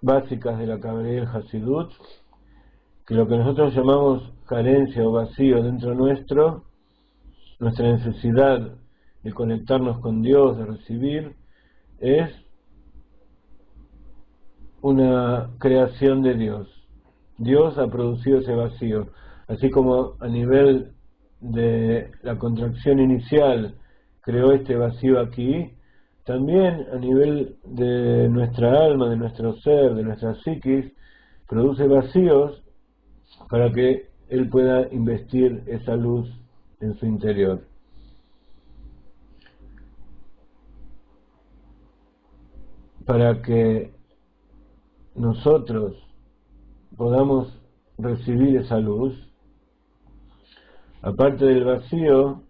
básicas de la Kabbalah y el Hasidut, que lo que nosotros llamamos carencia o vacío dentro nuestro, nuestra necesidad de conectarnos con Dios, de recibir, es una creación de Dios. Dios ha producido ese vacío, así como a nivel de la contracción inicial creó este vacío aquí, también a nivel de nuestra alma, de nuestro ser, de nuestra psiquis, produce vacíos para que él pueda investir esa luz en su interior. Para que nosotros podamos recibir esa luz, aparte del vacío,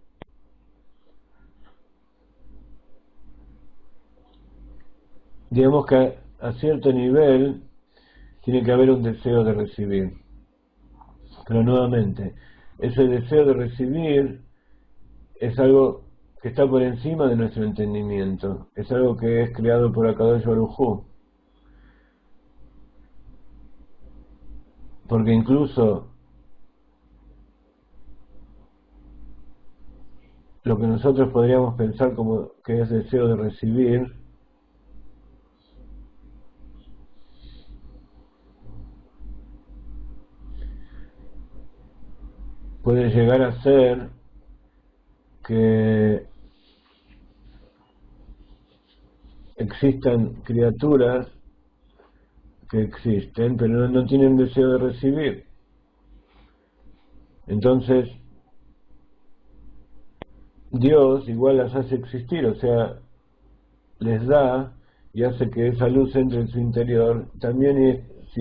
digamos que a cierto nivel tiene que haber un deseo de recibir. Pero nuevamente, ese deseo de recibir es algo que está por encima de nuestro entendimiento, es algo que es creado por Akadosh Baruj Hu. Porque incluso lo que nosotros podríamos pensar como que es deseo de recibir, puede llegar a ser que existan criaturas que existen, pero no tienen deseo de recibir. Entonces, Dios igual las hace existir, o sea, les da y hace que esa luz entre en su interior. También si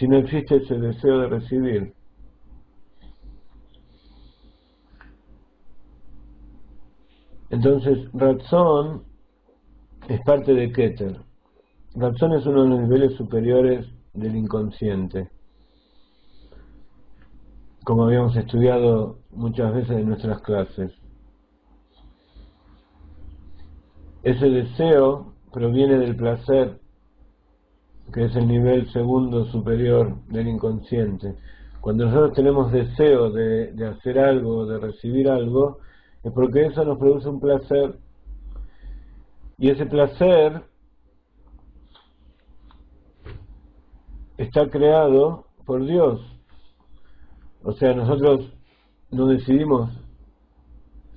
no existe ese deseo de recibir. Entonces, Ratzón es parte de Keter. Ratzón es uno de los niveles superiores del inconsciente, como habíamos estudiado muchas veces en nuestras clases. Ese deseo proviene del placer, que es el nivel segundo superior del inconsciente. Cuando nosotros tenemos deseo de hacer algo, de recibir algo, es porque eso nos produce un placer. Y ese placer está creado por Dios. O sea, nosotros no decidimos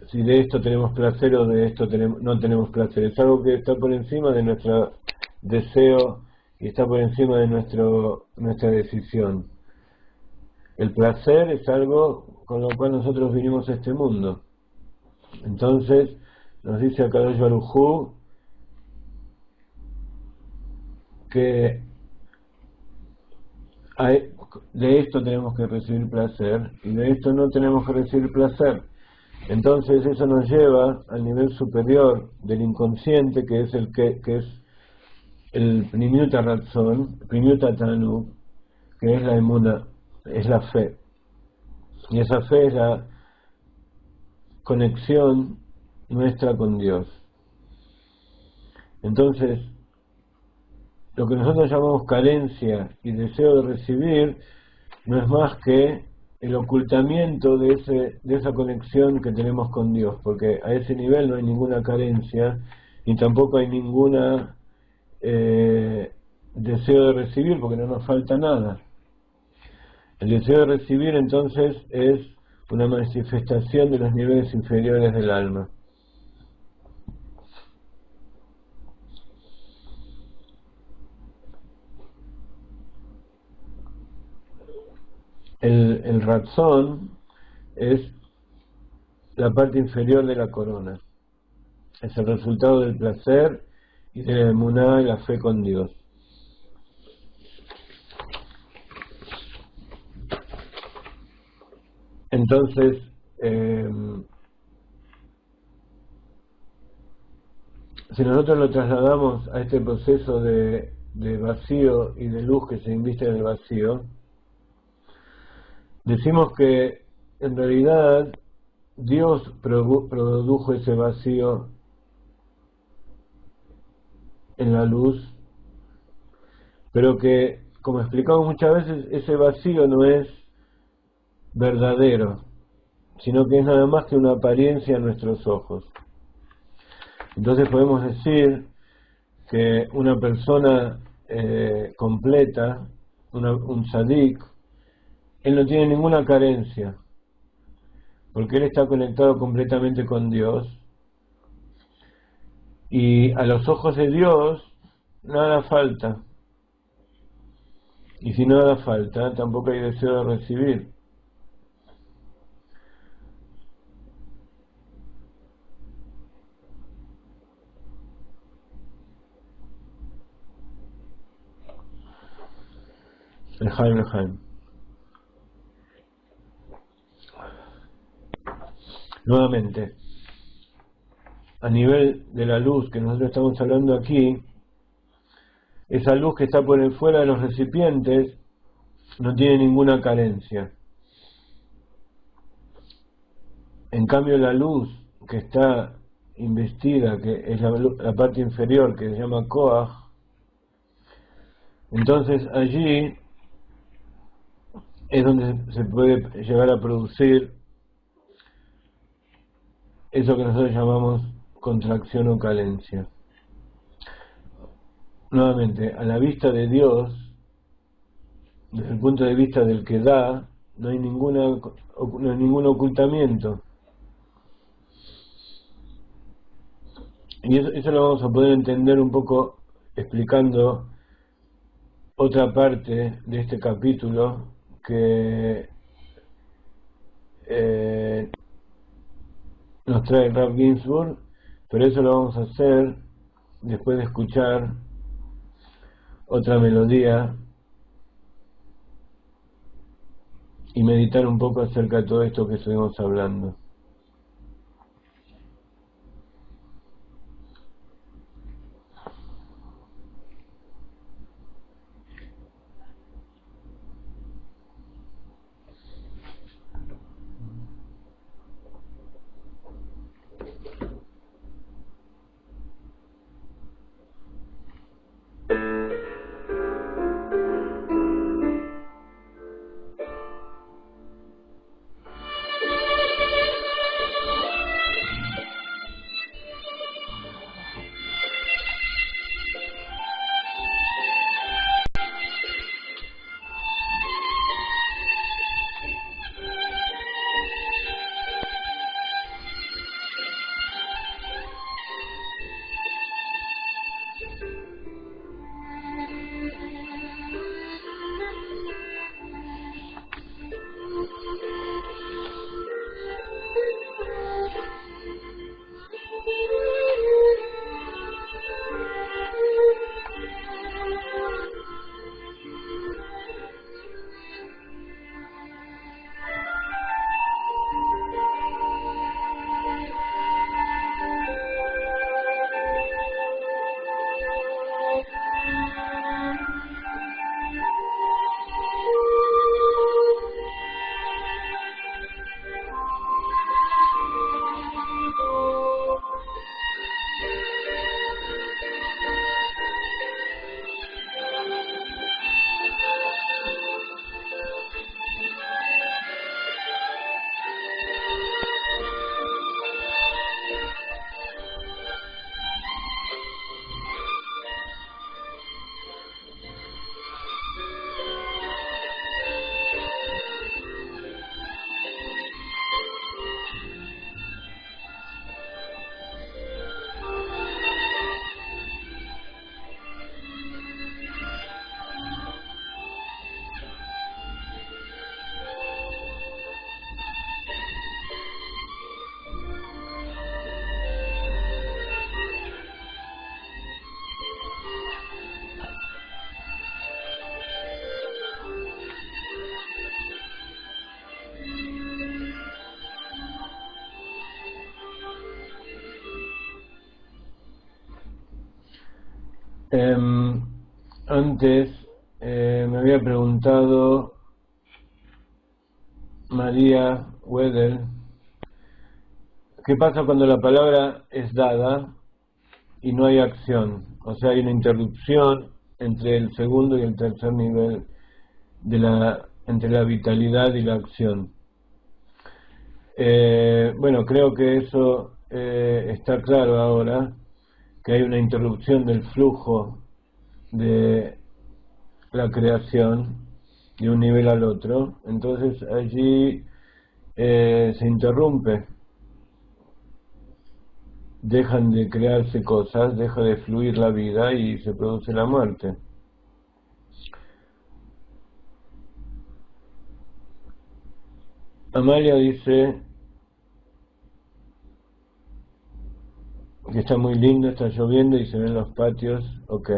si de esto tenemos placer o de esto no tenemos placer. Es algo que está por encima de nuestro deseo y está por encima de nuestra decisión. El placer es algo con lo cual nosotros vinimos a este mundo. Entonces, nos dice Akadosh Baruj Hu que de esto tenemos que recibir placer y de esto no tenemos que recibir placer. Entonces eso nos lleva al nivel superior del inconsciente, que es el Primiuta Ratzon, Primiuta Tanu, que es la emuna, es la fe. Y esa fe es la conexión nuestra con Dios. Entonces, lo que nosotros llamamos carencia y deseo de recibir no es más que el ocultamiento de esa conexión que tenemos con Dios, porque a ese nivel no hay ninguna carencia y tampoco hay ninguna deseo de recibir, porque no nos falta nada. El deseo de recibir entonces es una manifestación de los niveles inferiores del alma. El Ratzón es la parte inferior de la corona. Es el resultado del placer y de la emuná y la fe con Dios. Entonces, si nosotros lo trasladamos a este proceso de vacío y de luz que se inviste en el vacío, decimos que en realidad Dios produjo ese vacío en la luz, pero que, como explicamos muchas veces, ese vacío no es verdadero, sino que es nada más que una apariencia a nuestros ojos. Entonces podemos decir que una persona completa, un tzadik, él no tiene ninguna carencia, porque él está conectado completamente con Dios, y a los ojos de Dios nada falta. Y si nada falta, tampoco hay deseo de recibir. Lejaim. Nuevamente, a nivel de la luz que nosotros estamos hablando aquí, esa luz que está por el fuera de los recipientes no tiene ninguna carencia. En cambio, la luz que está investida, que es la parte inferior, que se llama Koach, entonces allí es donde se puede llegar a producir eso que nosotros llamamos contracción o carencia. Nuevamente, a la vista de Dios, desde el punto de vista del que da, no hay ningún ocultamiento. Y eso lo vamos a poder entender un poco explicando otra parte de este capítulo que nos trae Rav Ginsburg, pero eso lo vamos a hacer después de escuchar otra melodía y meditar un poco acerca de todo esto que estuvimos hablando. Antes me había preguntado María Wedel, ¿qué pasa cuando la palabra es dada y no hay acción? O sea, hay una interrupción entre el segundo y el tercer nivel entre la vitalidad y la acción. Bueno, creo que eso está claro ahora, que hay una interrupción del flujo de la creación de un nivel al otro, entonces allí se interrumpe, dejan de crearse cosas, deja de fluir la vida y se produce la muerte. Amalia dice que está muy lindo, está lloviendo y se ven los patios, ok.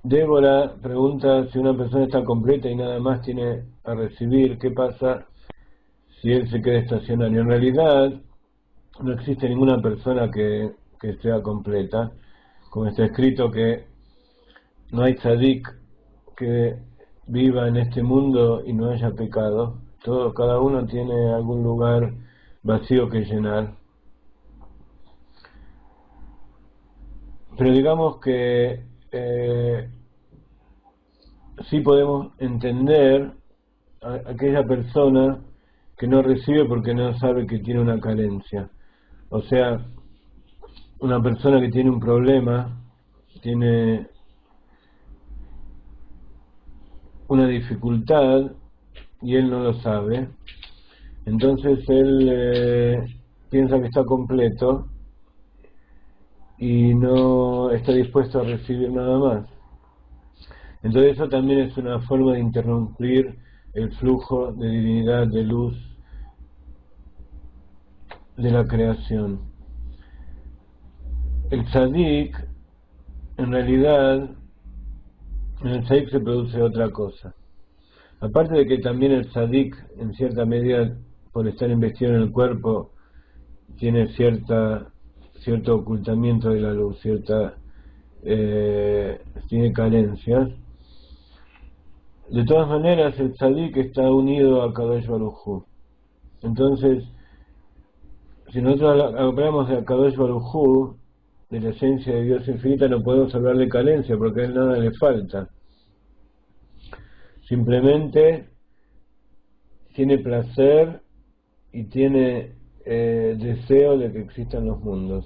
Débora pregunta si una persona está completa y nada más tiene a recibir, ¿qué pasa si él se queda estacionario? En realidad no existe ninguna persona que sea completa, como está escrito que no hay tzadik que viva en este mundo y no haya pecado. Cada uno tiene algún lugar vacío que llenar. Pero digamos que sí podemos entender a aquella persona que no recibe porque no sabe que tiene una carencia. O sea, una persona que tiene un problema, tiene una dificultad y él no lo sabe, entonces él piensa que está completo y no está dispuesto a recibir nada más. Entonces eso también es una forma de interrumpir el flujo de divinidad, de luz de la creación. El tzadik, en realidad, en el tzadik se produce otra cosa. Aparte de que también el tzadik, en cierta medida, por estar investido en el cuerpo, tiene cierto ocultamiento de la luz, tiene carencias. De todas maneras, el tzadik está unido a Kadosh Baruj Hu. Entonces, si nosotros hablamos de Kadosh Baruj Hu, de la esencia de Dios infinita, no podemos hablar de carencia, porque a él nada le falta. Simplemente tiene placer y tiene deseo de que existan los mundos.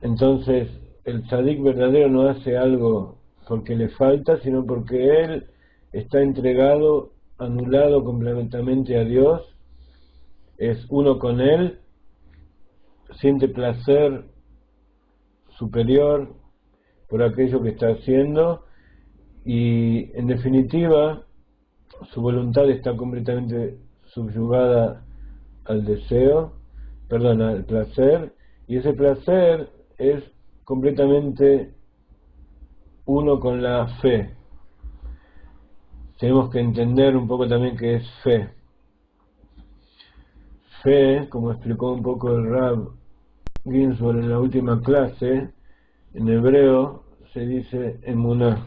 Entonces, el tzadik verdadero no hace algo porque le falta, sino porque él está entregado, anulado completamente a Dios, es uno con él, siente placer superior por aquello que está haciendo y, en definitiva, su voluntad está completamente subyugada al deseo, al placer, y ese placer es completamente uno con la fe. Tenemos que entender un poco también qué es fe. Fe, como explicó un poco el Rab Ginsburg en la última clase, en hebreo se dice emuná.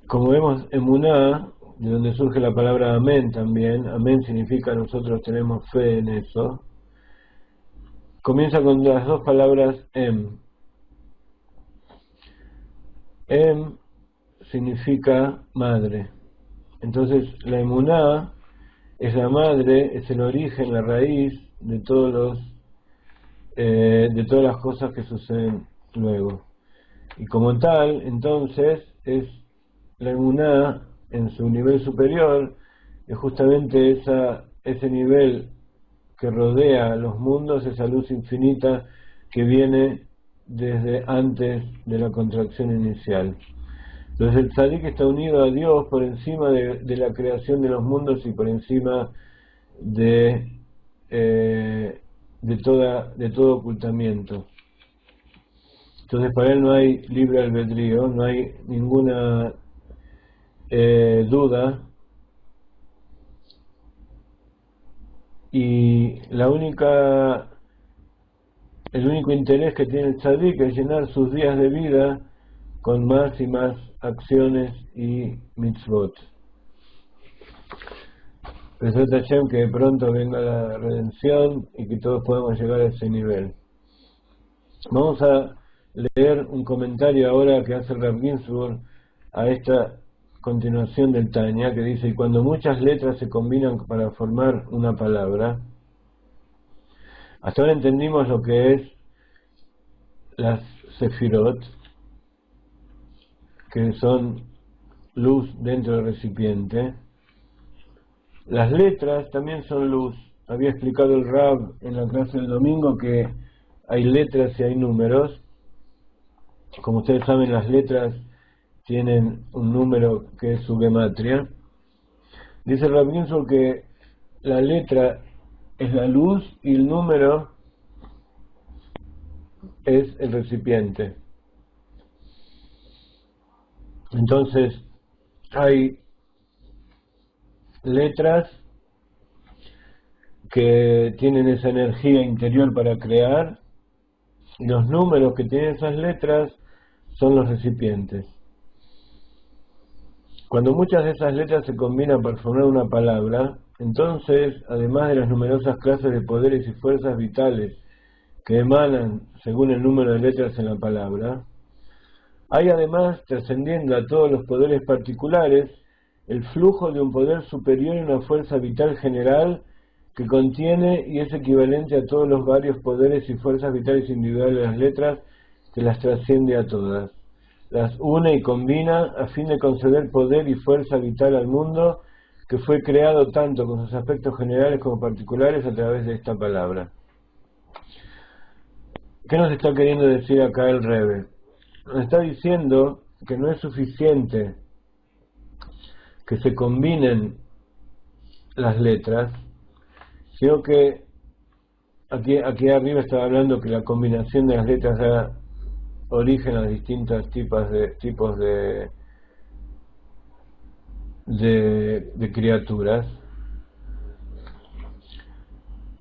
Como vemos, emuná, de donde surge la palabra amén también, amén significa nosotros tenemos fe en eso, comienza con las dos palabras em. Em significa madre. Entonces la emuná es la madre, es el origen, la raíz de todas las cosas que suceden luego. Y como tal, entonces, es la emuná en su nivel superior, es justamente ese nivel que rodea los mundos, esa luz infinita que viene desde antes de la contracción inicial. Entonces el tzadik está unido a Dios por encima de la creación de los mundos y por encima de todo ocultamiento. Entonces para él no hay libre albedrío, no hay ninguna duda, y el único interés que tiene el tzadik es llenar sus días de vida con más y más acciones y mitzvot. Besat Hashem, que de pronto venga la redención y que todos podamos llegar a ese nivel. Vamos a leer un comentario ahora que hace el Rav Ginsburg a esta continuación del Tanya, que dice: y cuando muchas letras se combinan para formar una palabra, hasta ahora entendimos lo que es las sefirot, que son luz dentro del recipiente. Las letras también son luz, había explicado el Rab en la clase del domingo que hay letras y hay números. Como ustedes saben, las letras tienen un número que es su gematria. Dice Rab Ginsburg que la letra es la luz y el número es el recipiente. Entonces, hay letras que tienen esa energía interior para crear, y los números que tienen esas letras son los recipientes. Cuando muchas de esas letras se combinan para formar una palabra, entonces, además de las numerosas clases de poderes y fuerzas vitales que emanan según el número de letras en la palabra, hay además, trascendiendo a todos los poderes particulares, el flujo de un poder superior y una fuerza vital general que contiene y es equivalente a todos los varios poderes y fuerzas vitales individuales de las letras, que las trasciende a todas. Las une y combina a fin de conceder poder y fuerza vital al mundo, que fue creado tanto con sus aspectos generales como particulares a través de esta palabra. ¿Qué nos está queriendo decir acá el Rebbe? Nos está diciendo que no es suficiente que se combinen las letras, sino que aquí arriba estaba hablando que la combinación de las letras da origen a distintos tipos de criaturas,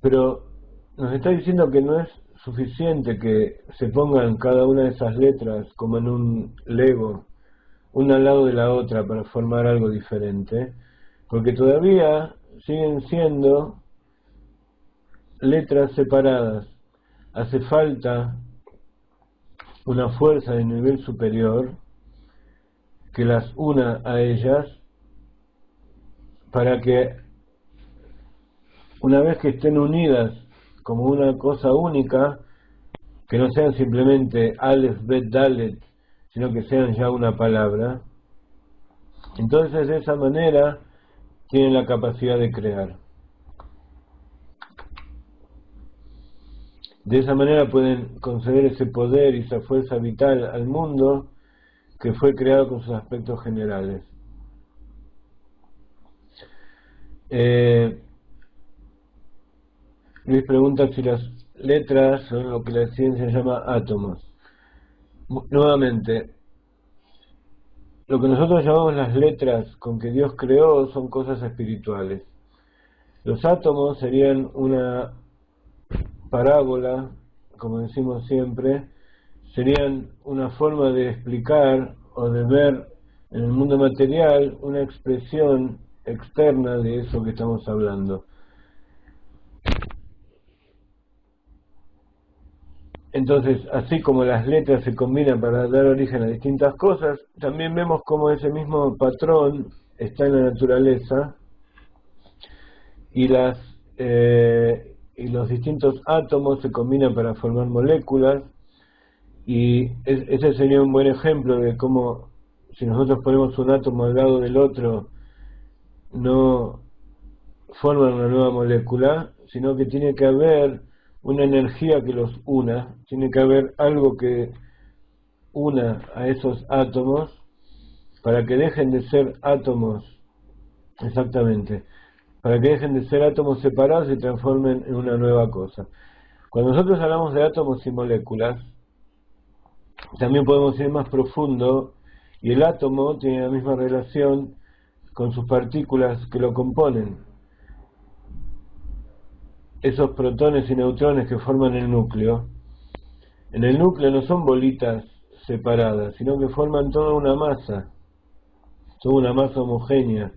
pero nos está diciendo que no es suficiente que se pongan cada una de esas letras como en un Lego, una al lado de la otra para formar algo diferente, porque todavía siguen siendo letras separadas. Hace falta una fuerza de nivel superior que las una a ellas para que una vez que estén unidas como una cosa única, que no sean simplemente Aleph, Bet, Dalet, sino que sean ya una palabra, entonces de esa manera tienen la capacidad de crear. De esa manera pueden conceder ese poder y esa fuerza vital al mundo que fue creado con sus aspectos generales. Luis pregunta si las letras son lo que la ciencia llama átomos. Nuevamente, lo que nosotros llamamos las letras con que Dios creó son cosas espirituales. Los átomos serían una parábola, como decimos siempre, serían una forma de explicar o de ver en el mundo material una expresión externa de eso que estamos hablando. Entonces, así como las letras se combinan para dar origen a distintas cosas, también vemos cómo ese mismo patrón está en la naturaleza y los distintos átomos se combinan para formar moléculas, y ese sería un buen ejemplo de cómo si nosotros ponemos un átomo al lado del otro no forman una nueva molécula, sino que tiene que haber una energía que los una, tiene que haber algo que una a esos átomos para que dejen de ser átomos, exactamente, para que dejen de ser átomos separados y se transformen en una nueva cosa. Cuando nosotros hablamos de átomos y moléculas, también podemos ir más profundo, y el átomo tiene la misma relación con sus partículas que lo componen. Esos protones y neutrones que forman el núcleo, en el núcleo no son bolitas separadas, sino que forman toda una masa homogénea.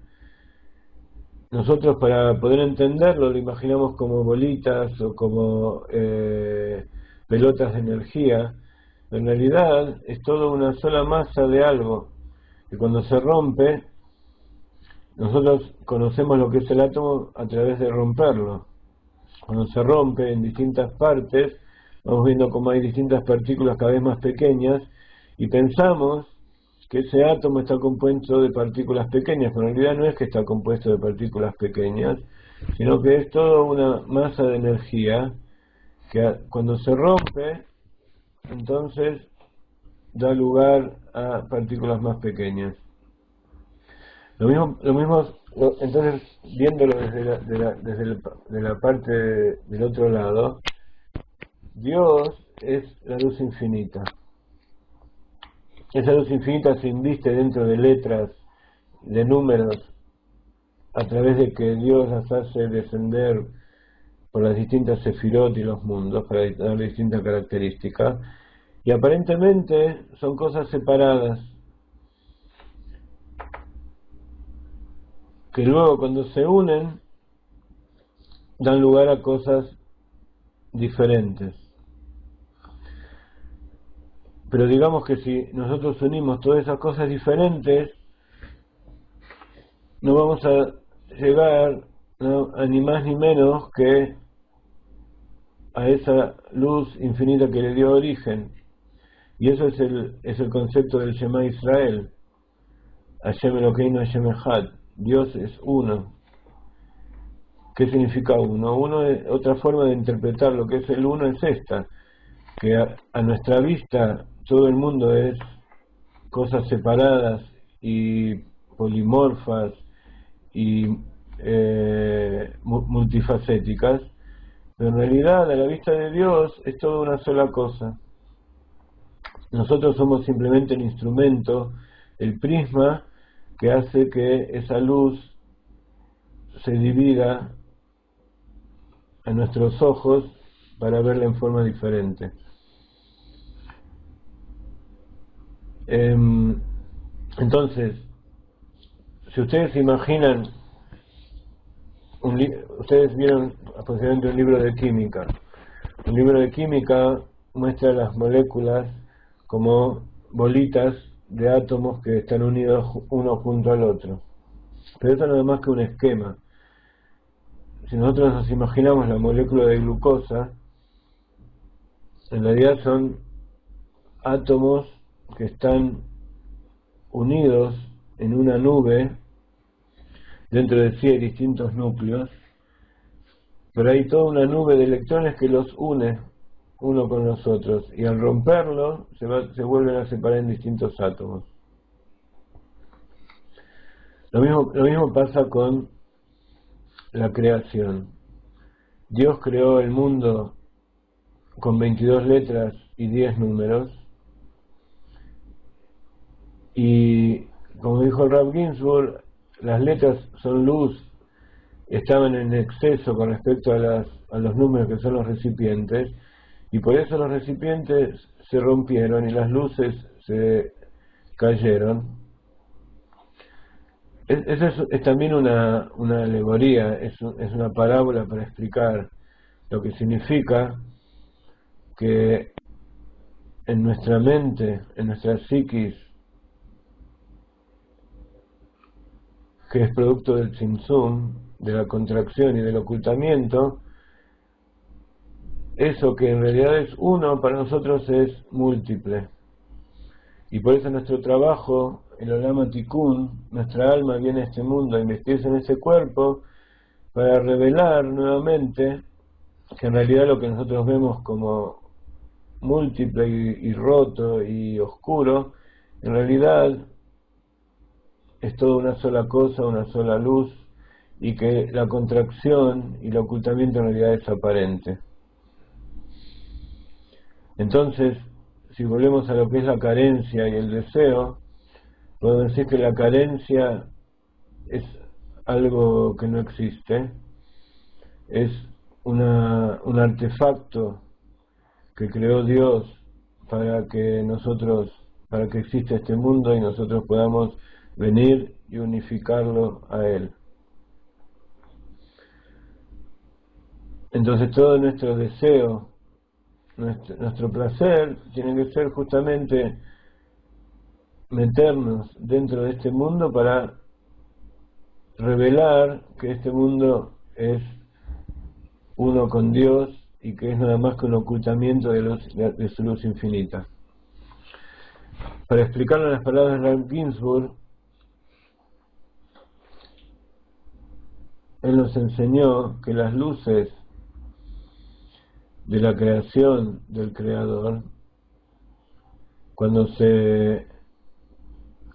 Nosotros, para poder entenderlo, lo imaginamos como bolitas o como pelotas de energía. En realidad es toda una sola masa de algo, que cuando se rompe, nosotros conocemos lo que es el átomo a través de romperlo. Cuando se rompe en distintas partes, vamos viendo cómo hay distintas partículas cada vez más pequeñas, y pensamos que ese átomo está compuesto de partículas pequeñas, pero en realidad no es que está compuesto de partículas pequeñas, sino que es toda una masa de energía que cuando se rompe, entonces da lugar a partículas más pequeñas. Entonces, viéndolo desde la parte del otro lado, Dios es la luz infinita. Esa luz infinita se inviste dentro de letras, de números, a través de que Dios las hace descender por las distintas sefirot y los mundos, para darle distintas características, y aparentemente son cosas separadas, que luego cuando se unen, dan lugar a cosas diferentes. Pero digamos que si nosotros unimos todas esas cosas diferentes, no vamos a llegar, ¿no?, a ni más ni menos que a esa luz infinita que le dio origen. Y eso es el concepto del Shema Israel. Hashem Elokeinu Hashem Echad. Dios es uno. ¿Qué significa uno? Otra forma de interpretar lo que es el uno es esta, que a nuestra vista todo el mundo es cosas separadas y polimorfas y multifacéticas, pero en realidad a la vista de Dios es toda una sola cosa. Nosotros somos simplemente el instrumento, el prisma que hace que esa luz se divida a nuestros ojos para verla en forma diferente. Entonces, si ustedes se imaginan, ustedes vieron aproximadamente un libro de química. Un libro de química muestra las moléculas como bolitas de átomos que están unidos uno junto al otro. Pero eso no es más que un esquema. Si nosotros nos imaginamos la molécula de glucosa, en realidad son átomos que están unidos en una nube. Dentro de sí hay distintos núcleos, pero hay toda una nube de electrones que los une uno con los otros, y al romperlo se vuelven a separar en distintos átomos. Lo mismo pasa con la creación. Dios creó el mundo con 22 letras y 10 números, y como dijo el Rav Ginsburg, las letras son luz, estaban en exceso con respecto a los números que son los recipientes, y por eso los recipientes se rompieron y las luces se cayeron. Eso es también una alegoría, es una parábola para explicar lo que significa que en nuestra mente, en nuestra psiquis, que es producto del tzimtzum, de la contracción y del ocultamiento, eso que en realidad es uno, para nosotros es múltiple. Y por eso nuestro trabajo, el Olam Tikkun, nuestra alma viene a este mundo a investirse en ese cuerpo para revelar nuevamente que en realidad lo que nosotros vemos como múltiple y roto y oscuro, en realidad es toda una sola cosa, una sola luz, y que la contracción y el ocultamiento en realidad es aparente. Entonces, si volvemos a lo que es la carencia y el deseo, podemos decir que la carencia es algo que no existe, es un artefacto que creó Dios para que exista este mundo y nosotros podamos venir y unificarlo a Él. Entonces todo nuestro deseo, nuestro placer, tiene que ser justamente meternos dentro de este mundo para revelar que este mundo es uno con Dios y que es nada más que un ocultamiento de su luz infinita. Para explicarlo en las palabras de Rav Ginsburg, Él nos enseñó que las luces de la creación del Creador, cuando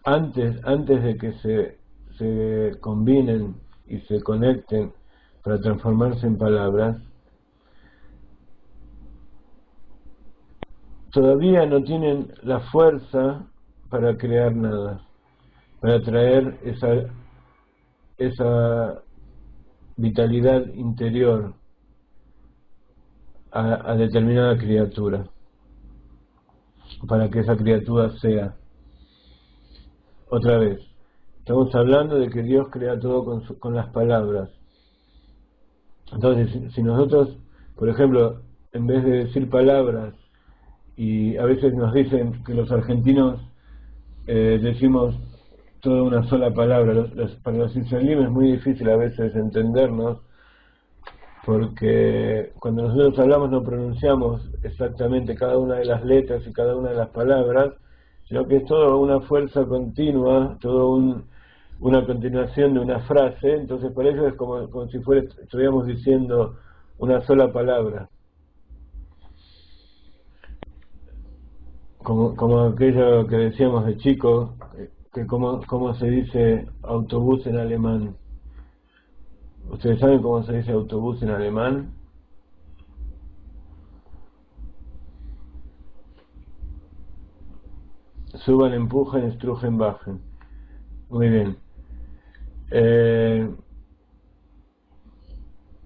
antes de que se combinen y se conecten para transformarse en palabras, todavía no tienen la fuerza para crear nada, para traer esa vitalidad interior a determinada criatura, para que esa criatura sea. Otra vez, estamos hablando de que Dios crea todo con las palabras. Entonces, si nosotros, por ejemplo, en vez de decir palabras, y a veces nos dicen que los argentinos decimos toda una sola palabra, para los israelíes es muy difícil a veces entendernos, porque cuando nosotros hablamos no pronunciamos exactamente cada una de las letras y cada una de las palabras, sino que es toda una fuerza continua, una continuación de una frase. Entonces para ellos es como si estuviéramos diciendo una sola palabra, como aquello que decíamos de chico, que cómo se dice autobús en alemán. ¿Ustedes saben cómo se dice autobús en alemán? Suban, empujen, strujen, bajen. Muy bien.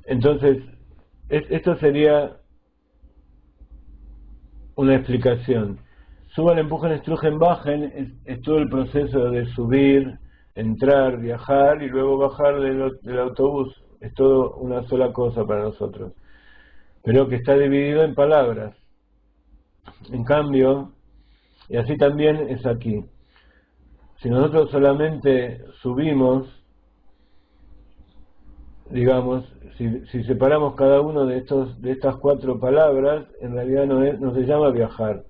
Entonces, esto sería una explicación. Suban, empujen, estrujen, bajen es todo el proceso de subir, entrar, viajar y luego bajar del autobús. Es todo una sola cosa para nosotros, pero que está dividido en palabras. En cambio, y así también es aquí, si nosotros solamente subimos, digamos, si separamos cada uno de estas 4 palabras, en realidad no se llama viajar,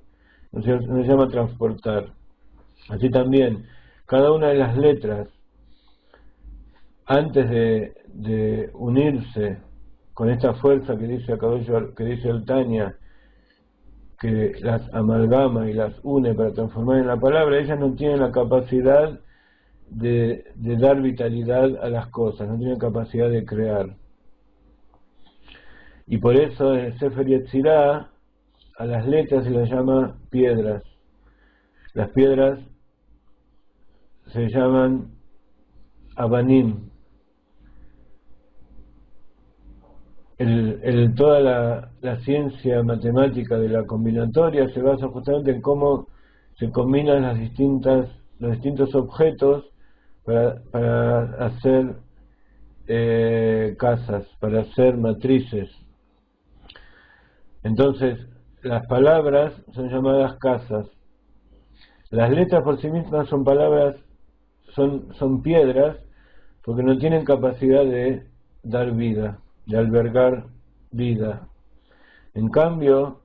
no se llama transportar. Así también, cada una de las letras, antes de unirse con esta fuerza que dice el Tanya, que las amalgama y las une para transformar en la palabra, ellas no tienen la capacidad de dar vitalidad a las cosas, no tienen capacidad de crear. Y por eso en el Sefer Yetzirah a las letras se las llama piedras. Las piedras se llaman Abanim. Toda la ciencia matemática de la combinatoria se basa justamente en cómo se combinan los distintos objetos para hacer casas, para hacer matrices. Entonces, las palabras son llamadas casas. Las letras por sí mismas son palabras, son piedras, porque no tienen capacidad de dar vida, de albergar vida. En cambio,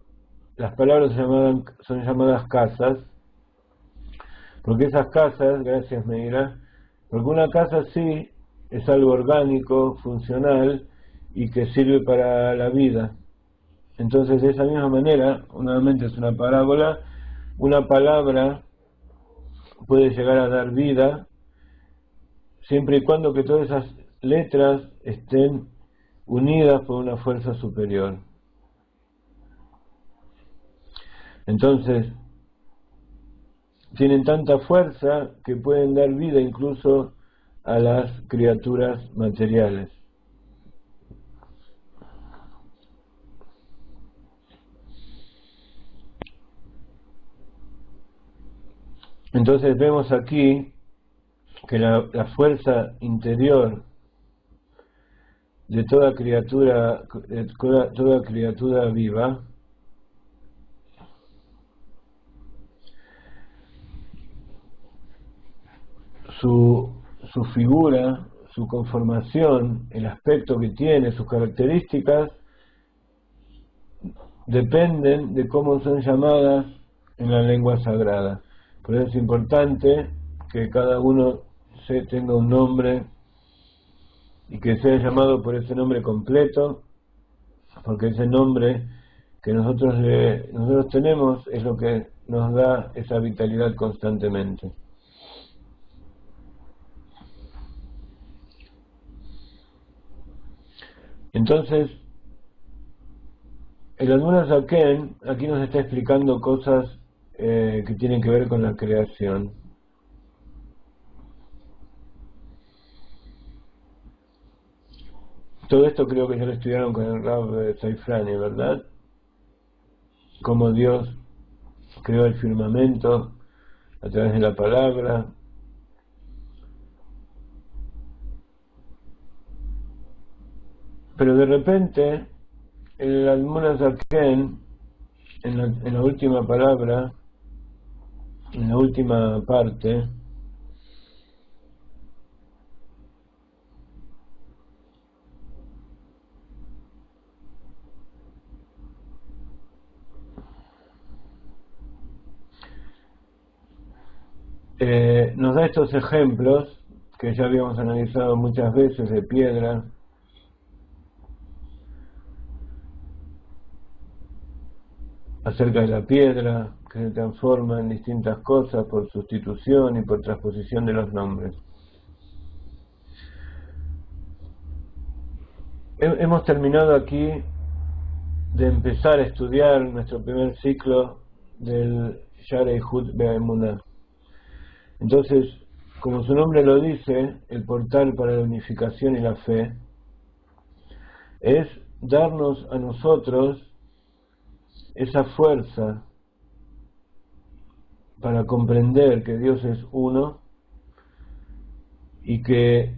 las palabras son llamadas casas, porque esas casas, gracias Meira, porque una casa sí es algo orgánico, funcional y que sirve para la vida. Entonces, de esa misma manera, nuevamente es una parábola, una palabra puede llegar a dar vida siempre y cuando que todas esas letras estén unidas por una fuerza superior. Entonces, tienen tanta fuerza que pueden dar vida incluso a las criaturas materiales. Entonces vemos aquí que la fuerza interior de toda criatura viva su figura, su conformación, el aspecto que tiene, sus características dependen de cómo son llamadas en la lengua sagrada. Por eso es importante que cada uno tenga un nombre y que sea llamado por ese nombre completo, porque ese nombre que nosotros tenemos es lo que nos da esa vitalidad constantemente. Entonces, el Admona Zaken aquí nos está explicando cosas que tienen que ver con la creación. Todo esto creo que ya lo estudiaron con el Rav Saifrani, ¿verdad? Cómo Dios creó el firmamento a través de la palabra. Pero de repente, el Admona Zaken, en la última palabra, en la última parte, nos da estos ejemplos que ya habíamos analizado muchas veces de piedra, acerca de la piedra que se transforma en distintas cosas por sustitución y por transposición de los nombres. Hemos terminado aquí de empezar a estudiar nuestro primer ciclo del Yarei Hut Be'emunah. Entonces, como su nombre lo dice, el portal para la unificación y la fe es darnos a nosotros esa fuerza para comprender que Dios es uno y que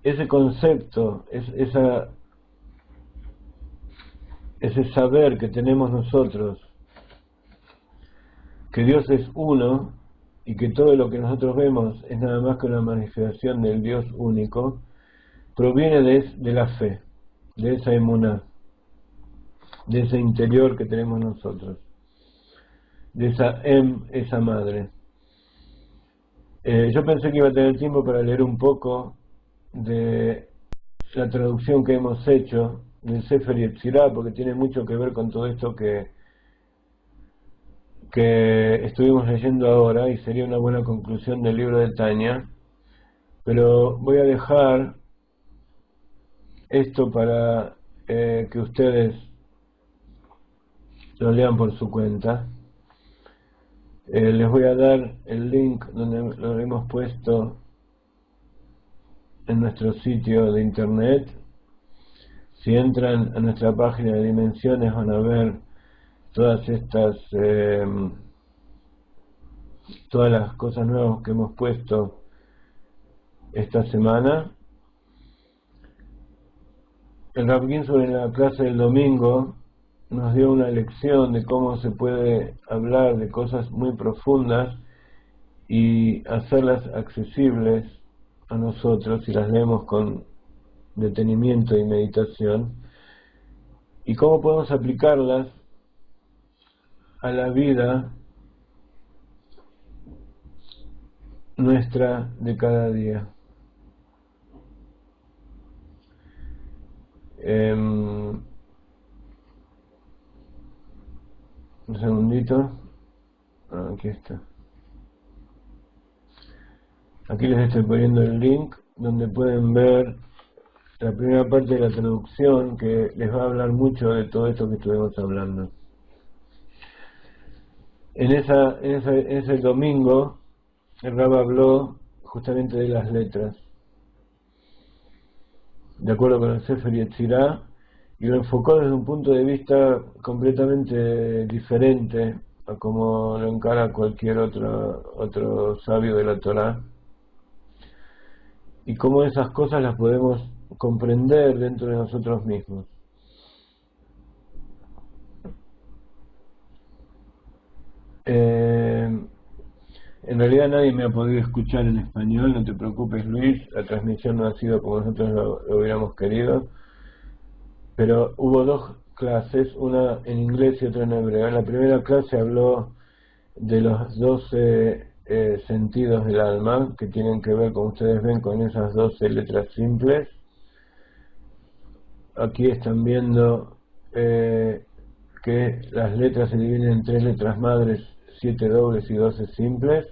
ese concepto, ese saber que tenemos nosotros, que Dios es uno y que todo lo que nosotros vemos es nada más que una manifestación del Dios único, proviene de la fe, de esa emuná, de ese interior que tenemos nosotros, de esa madre. Yo pensé que iba a tener tiempo para leer un poco de la traducción que hemos hecho del Sefer Yetzirah, porque tiene mucho que ver con todo esto que estuvimos leyendo ahora, y sería una buena conclusión del libro de Tanya, pero voy a dejar esto para que ustedes lo lean por su cuenta. Les voy a dar el link donde lo hemos puesto en nuestro sitio de internet. Si entran a nuestra página de Dimensiones van a ver todas las cosas nuevas que hemos puesto esta semana. El Rav Ginsburg en la clase del domingo nos dio una lección de cómo se puede hablar de cosas muy profundas y hacerlas accesibles a nosotros si las leemos con detenimiento y meditación, y cómo podemos aplicarlas a la vida nuestra de cada día. Un segundito. Aquí está. Aquí les estoy poniendo el link donde pueden ver la primera parte de la traducción, que les va a hablar mucho de todo esto que estuvimos hablando. En ese domingo el Rab habló justamente de las letras, de acuerdo con el Sefer Yetzirah, y lo enfocó desde un punto de vista completamente diferente a como lo encara cualquier otro sabio de la Torá, y cómo esas cosas las podemos comprender dentro de nosotros mismos. En realidad nadie me ha podido escuchar en español, no te preocupes Luis, la transmisión no ha sido como nosotros lo hubiéramos querido, pero hubo dos clases, una en inglés y otra en hebreo. En la primera clase habló de los 12 sentidos del alma, que tienen que ver, como ustedes ven, con esas 12 letras simples. Aquí están viendo que las letras se dividen en 3 letras madres, 7 dobles y 12 simples.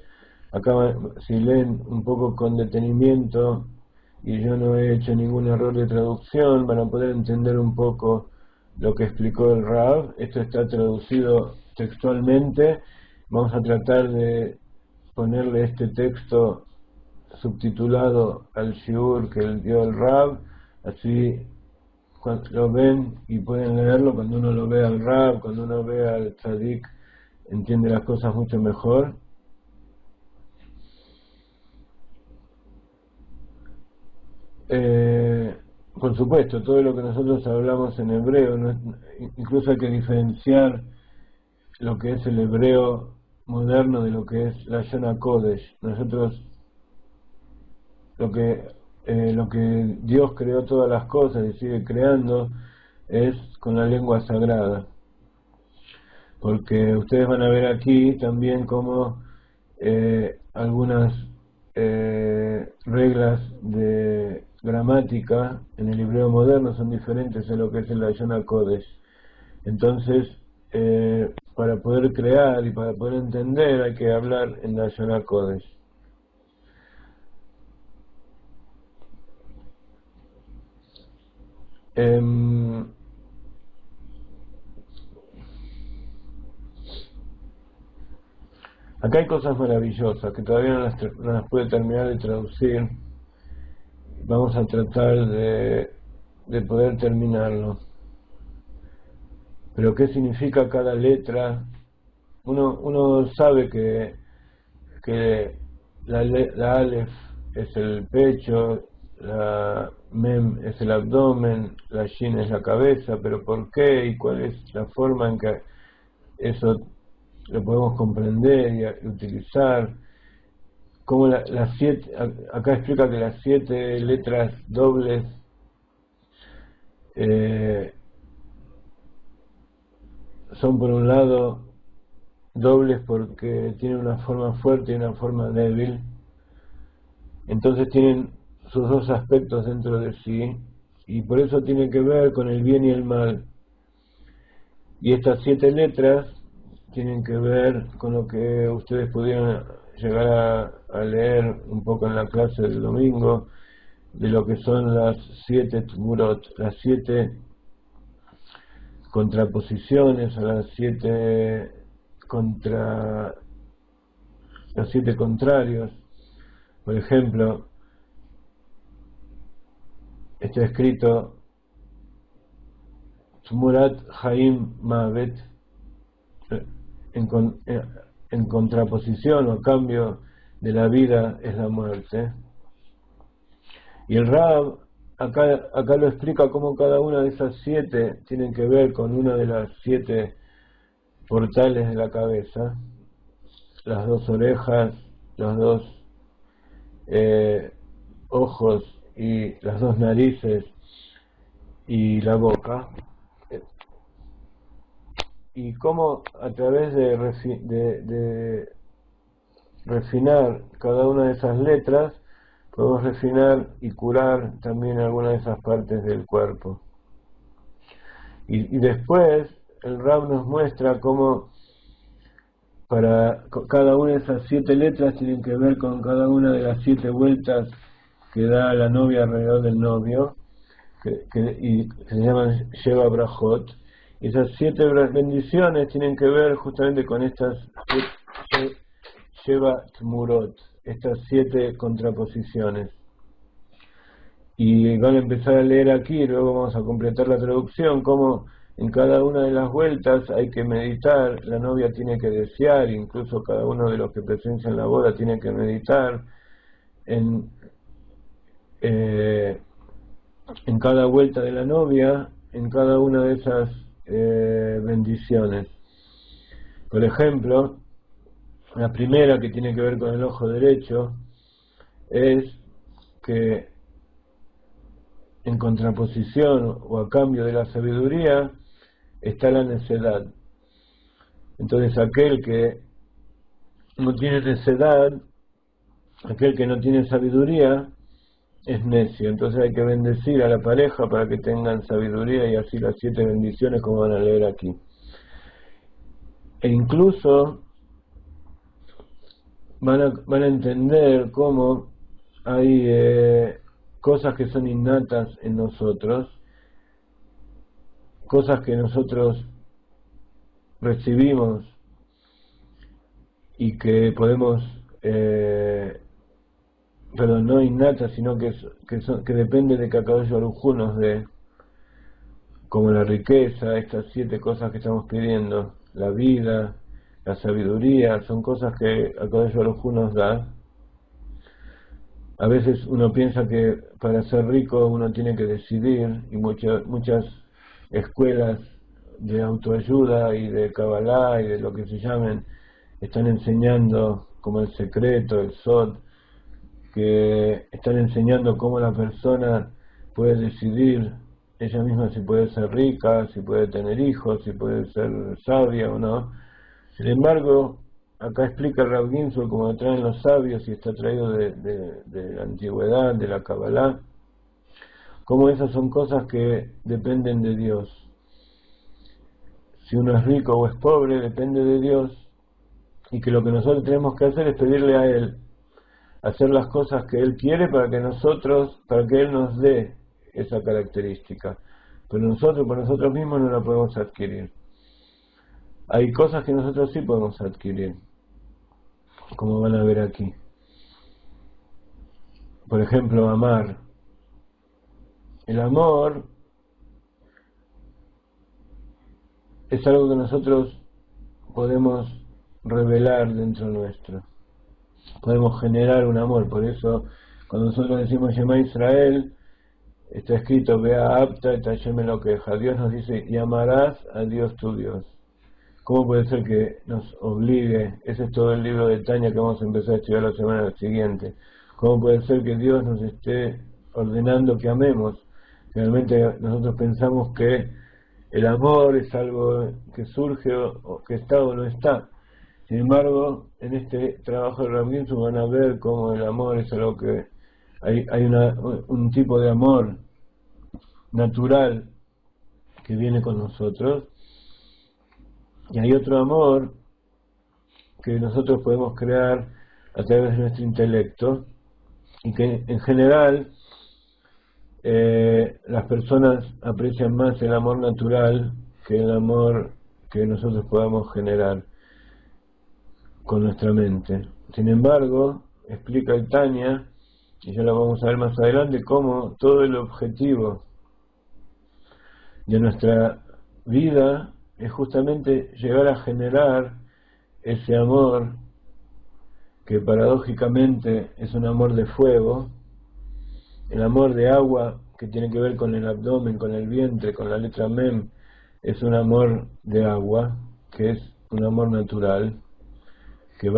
Acá, si leen un poco con detenimiento, y yo no he hecho ningún error de traducción, van a poder entender un poco lo que explicó el Rav. Esto está traducido textualmente. Vamos a tratar de ponerle este texto subtitulado al shiur que dio el Rav, así lo ven y pueden leerlo. Cuando uno lo ve al Rav, cuando uno ve al Tzadik, entiende las cosas mucho mejor. Por supuesto, todo lo que nosotros hablamos en hebreo, incluso hay que diferenciar lo que es el hebreo moderno de lo que es la Lashon HaKodesh. Nosotros, lo que Dios creó todas las cosas y sigue creando es con la lengua sagrada, porque ustedes van a ver aquí también como algunas reglas de gramática en el hebreo moderno son diferentes a lo que es el Lashon HaKodesh. Entonces, para poder crear y para poder entender hay que hablar en Lashon HaKodesh. Acá hay cosas maravillosas que todavía no las puede terminar de traducir. Vamos a tratar de poder terminarlo. Pero ¿qué significa cada letra? Uno sabe que la Aleph es el pecho, la Mem es el abdomen, la Shin es la cabeza, pero ¿por qué y cuál es la forma en que eso lo podemos comprender y utilizar? Como las 7, acá explica que las 7 letras dobles son, por un lado, dobles porque tienen una forma fuerte y una forma débil. Entonces tienen sus dos aspectos dentro de sí, y por eso tiene que ver con el bien y el mal. Y estas 7 letras tienen que ver con lo que ustedes pudieron llegar a leer un poco en la clase del domingo, de lo que son las 7 tmurot, las 7 contraposiciones, o las 7 contrarios. Por ejemplo, está escrito Tmurat Haim Mavet, en contraposición o a cambio de la vida es la muerte. Y el Rab acá lo explica cómo cada una de esas 7 tienen que ver con una de las 7 portales de la cabeza, las 2 orejas, los 2 ojos y las 2 narices y la boca, y cómo a través de refinar cada una de esas letras podemos refinar y curar también alguna de esas partes del cuerpo. Y después el Rab nos muestra cómo para cada una de esas 7 letras tienen que ver con cada una de las 7 vueltas que da la novia alrededor del novio, que se llaman Sheva Brajot. Y esas 7 bendiciones tienen que ver justamente con estas Sheva Tmurot, estas 7 contraposiciones. Y van a empezar a leer aquí, y luego vamos a completar la traducción, cómo en cada una de las vueltas hay que meditar, la novia tiene que desear, incluso cada uno de los que presencian la boda tiene que meditar en cada vuelta de la novia, en cada una de esas bendiciones. Por ejemplo, la primera, que tiene que ver con el ojo derecho, es que en contraposición o a cambio de la sabiduría está la necedad. Entonces aquel que no tiene necedad, aquel que no tiene sabiduría es necio. Entonces hay que bendecir a la pareja para que tengan sabiduría, y así las 7 bendiciones como van a leer aquí. E incluso van a entender cómo hay cosas que son innatas en nosotros, cosas que nosotros recibimos y que podemos, perdón, no innatas, sino que depende de que Akadosh Baruj Hu nos dé, como la riqueza, estas 7 cosas que estamos pidiendo, la vida, la sabiduría, son cosas que Akadosh Baruj Hu nos da. A veces uno piensa que para ser rico uno tiene que decidir, y muchas escuelas de autoayuda y de Kabbalah y de lo que se llamen están enseñando, como el secreto, el Sod, que están enseñando cómo la persona puede decidir ella misma si puede ser rica, si puede tener hijos, si puede ser sabia o no. Sin embargo, acá explica el Rav Ginsburg, como lo traen los sabios y está traído de la antigüedad, de la Kabbalah, cómo esas son cosas que dependen de Dios. Si uno es rico o es pobre, depende de Dios, y que lo que nosotros tenemos que hacer es pedirle a Él, hacer las cosas que Él quiere para que Él nos dé esa característica. Pero nosotros por nosotros mismos no la podemos adquirir. Hay cosas que nosotros sí podemos adquirir, como van a ver aquí. Por ejemplo, amar. El amor es algo que nosotros podemos revelar dentro nuestro. Podemos generar un amor. Por eso, cuando nosotros decimos Shema Israel, está escrito, Vea apta et Hashem Elokeja. Dios nos dice, y amarás a Dios tu Dios. ¿Cómo puede ser que nos obligue? Ese es todo el libro de Tanya que vamos a empezar a estudiar la semana siguiente. ¿Cómo puede ser que Dios nos esté ordenando que amemos? Realmente nosotros pensamos que el amor es algo que surge o que está o no está. Sin embargo, en este trabajo de Rav Ginsburg van a ver cómo el amor es algo que hay un tipo de amor natural que viene con nosotros, y hay otro amor que nosotros podemos crear a través de nuestro intelecto, y que en general las personas aprecian más el amor natural que el amor que nosotros podamos generar con nuestra mente. Sin embargo, explica el Tanya, y ya lo vamos a ver más adelante, cómo todo el objetivo de nuestra vida es justamente llegar a generar ese amor que paradójicamente es un amor de fuego, el amor de agua que tiene que ver con el abdomen, con el vientre, con la letra Mem, es un amor de agua, que es un amor natural, que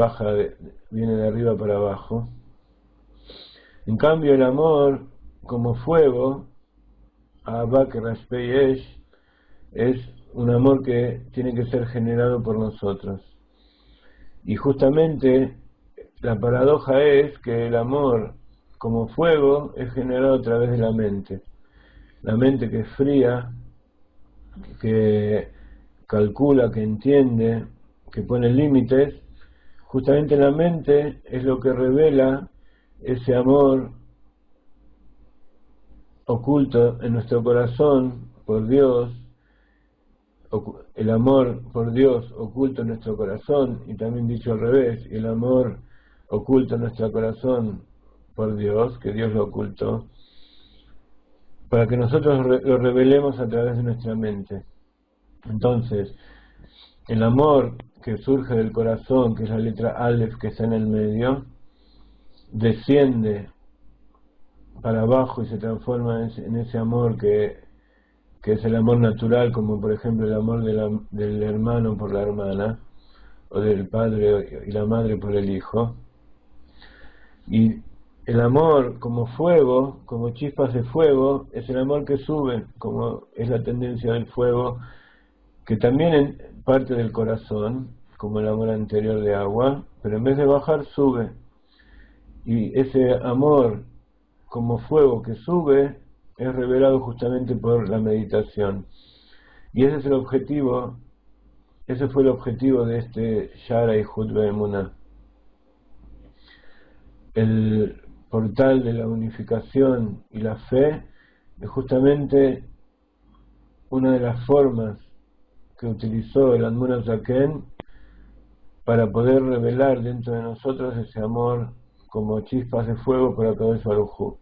viene de arriba para abajo. En cambio, el amor como fuego, Ahavak Rashpei Esh, es un amor que tiene que ser generado por nosotros. Y justamente la paradoja es que el amor como fuego es generado a través de la mente. La mente que es fría, que calcula, que entiende, que pone límites, justamente la mente es lo que revela ese amor oculto en nuestro corazón por Dios, el amor por Dios oculto en nuestro corazón, y también dicho al revés, el amor oculto en nuestro corazón por Dios, que Dios lo ocultó, para que nosotros lo revelemos a través de nuestra mente. Entonces, el amor que surge del corazón, que es la letra Aleph que está en el medio, desciende para abajo y se transforma en ese amor que es el amor natural, como por ejemplo el amor del hermano por la hermana, o del padre y la madre por el hijo. Y el amor como fuego, como chispas de fuego, es el amor que sube, como es la tendencia del fuego, que también parte del corazón, como el amor anterior de agua, pero en vez de bajar sube. Y ese amor como fuego que sube es revelado justamente por la meditación. Y ese es el objetivo, ese fue el objetivo de este Shara y Hutbe Emuná. El portal de la unificación y la fe es justamente una de las formas que utilizó el Admon HaZaken para poder revelar dentro de nosotros ese amor como chispas de fuego por Akadosh Baruj Hu.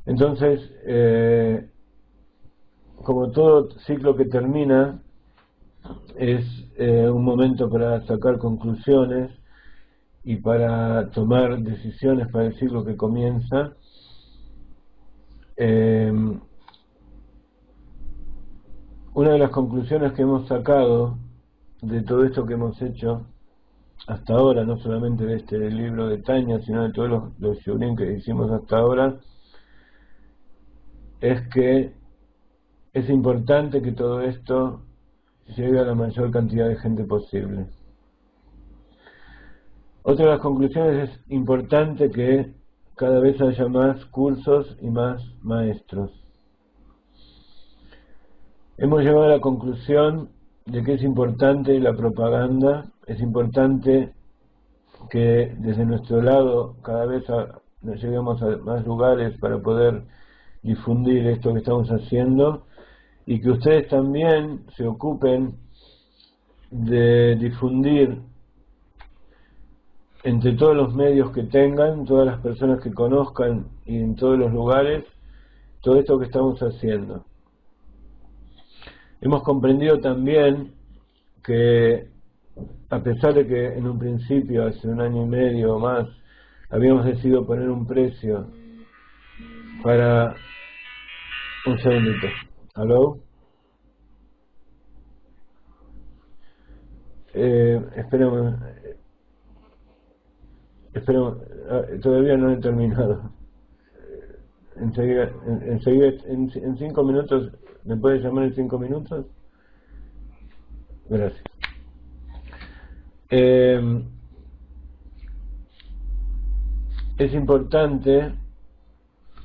Entonces, como todo ciclo que termina, es un momento para sacar conclusiones y para tomar decisiones para el ciclo que comienza. Una de las conclusiones que hemos sacado de todo esto que hemos hecho hasta ahora, no solamente de este libro de Tanya, sino de todos los shurim que hicimos hasta ahora, es que es importante que todo esto llegue a la mayor cantidad de gente posible. Otra de las conclusiones es importante que cada vez haya más cursos y más maestros. Hemos llegado a la conclusión de que es importante la propaganda, es importante que desde nuestro lado cada vez lleguemos a más lugares para poder difundir esto que estamos haciendo, y que ustedes también se ocupen de difundir entre todos los medios que tengan, todas las personas que conozcan y en todos los lugares, todo esto que estamos haciendo. Hemos comprendido también que, a pesar de que en un principio, hace 1 año y medio o más, habíamos decidido poner un precio para... Un segundito. ¿Aló? Esperemos, todavía no he terminado. Enseguida, en 5 minutos, ¿me puedes llamar en 5 minutos? Gracias. Es importante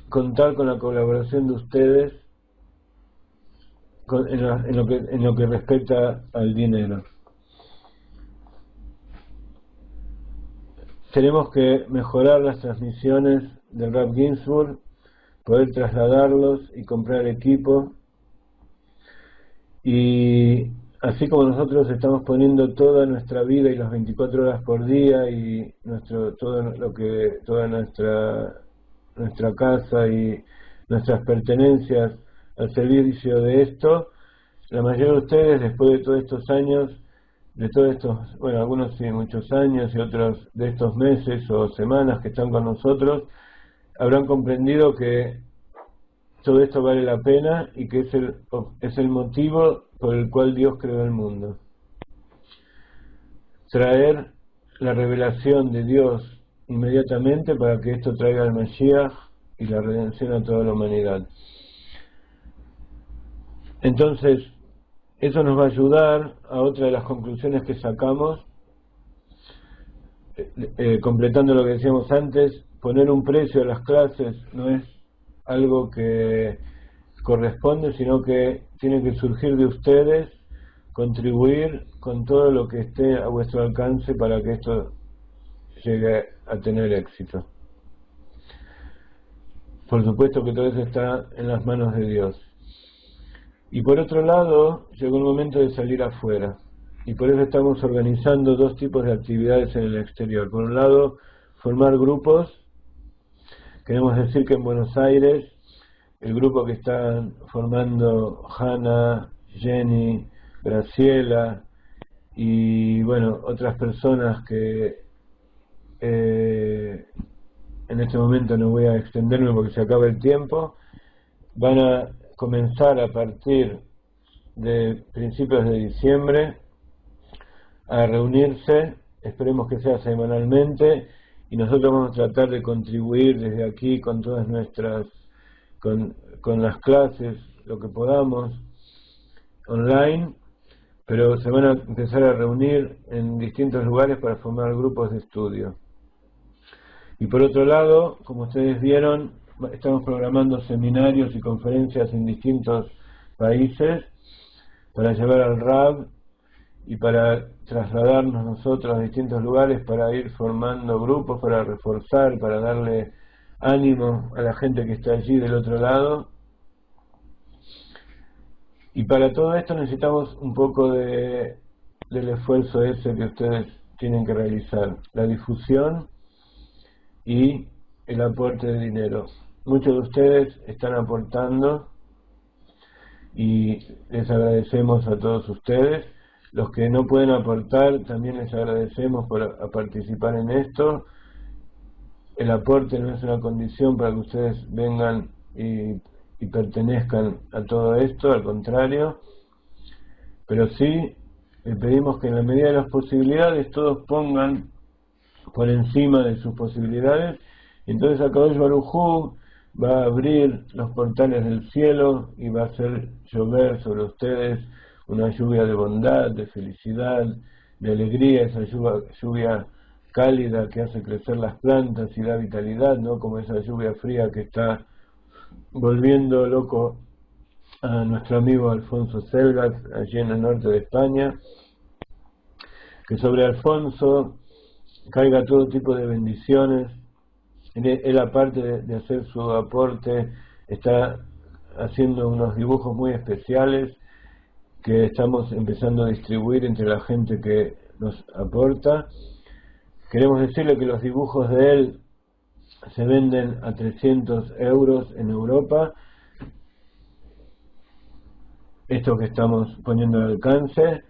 contar con la colaboración de ustedes en lo que respecta al dinero. Tenemos que mejorar las transmisiones del Rav Ginsburg, poder trasladarlos y comprar equipo, y así como nosotros estamos poniendo toda nuestra vida y las 24 horas por día y toda nuestra casa y nuestras pertenencias al servicio de esto, la mayoría de ustedes, después de todos estos años, bueno, algunos sí, muchos años, y otros de estos meses o semanas que están con nosotros, habrán comprendido que todo esto vale la pena y que es el motivo por el cual Dios creó el mundo. Traer la revelación de Dios inmediatamente para que esto traiga el Mashiach y la redención a toda la humanidad. Entonces, eso nos va a ayudar a otra de las conclusiones que sacamos, completando lo que decíamos antes. Poner un precio a las clases no es algo que corresponde, sino que tiene que surgir de ustedes, contribuir con todo lo que esté a vuestro alcance para que esto llegue a tener éxito. Por supuesto que todo eso está en las manos de Dios. Y por otro lado, llegó el momento de salir afuera, y por eso estamos organizando 2 tipos de actividades en el exterior. Por un lado, formar grupos. Queremos decir que en Buenos Aires, el grupo que están formando Hanna, Jenny, Graciela y bueno, otras personas que en este momento no voy a extenderme porque se acaba el tiempo, van a comenzar a partir de principios de diciembre a reunirse, esperemos que sea semanalmente, y nosotros vamos a tratar de contribuir desde aquí con todas con las clases, lo que podamos, online, pero se van a empezar a reunir en distintos lugares para formar grupos de estudio. Y por otro lado, como ustedes vieron, estamos programando seminarios y conferencias en distintos países para llevar al Rab y para trasladarnos nosotros a distintos lugares para ir formando grupos, para reforzar, para darle ánimo a la gente que está allí del otro lado. Y para todo esto necesitamos un poco del esfuerzo ese que ustedes tienen que realizar, la difusión y el aporte de dinero. Muchos de ustedes están aportando y les agradecemos a todos ustedes. Los que no pueden aportar, también les agradecemos por participar en esto. El aporte no es una condición para que ustedes vengan y pertenezcan a todo esto, al contrario, pero sí le pedimos que en la medida de las posibilidades todos pongan por encima de sus posibilidades, y entonces Akadosh Baruj Hu va a abrir los portales del cielo y va a hacer llover sobre ustedes una lluvia de bondad, de felicidad, de alegría, esa lluvia cálida que hace crecer las plantas y da vitalidad, no como esa lluvia fría que está volviendo loco a nuestro amigo Alfonso Selgas, allí en el norte de España. Que sobre Alfonso caiga todo tipo de bendiciones. Él, aparte de hacer su aporte, está haciendo unos dibujos muy especiales que estamos empezando a distribuir entre la gente que nos aporta. Queremos decirle que los dibujos de él se venden a 300 euros en Europa. Esto que estamos poniendo al alcance,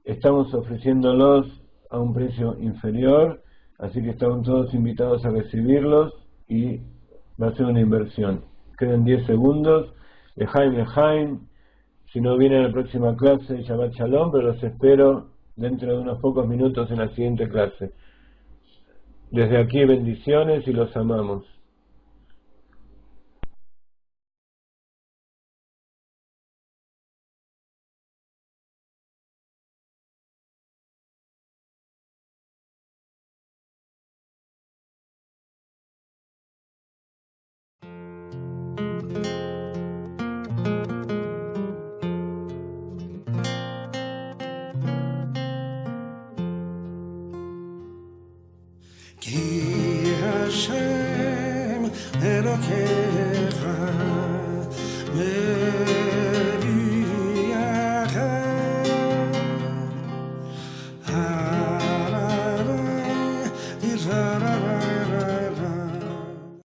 estamos ofreciéndolos a un precio inferior, así que están todos invitados a recibirlos y va a ser una inversión. Quedan 10 segundos. Lejaim, si no vienen a la próxima clase, Shabbat Shalom, pero los espero dentro de unos pocos minutos en la siguiente clase. Desde aquí bendiciones y los amamos.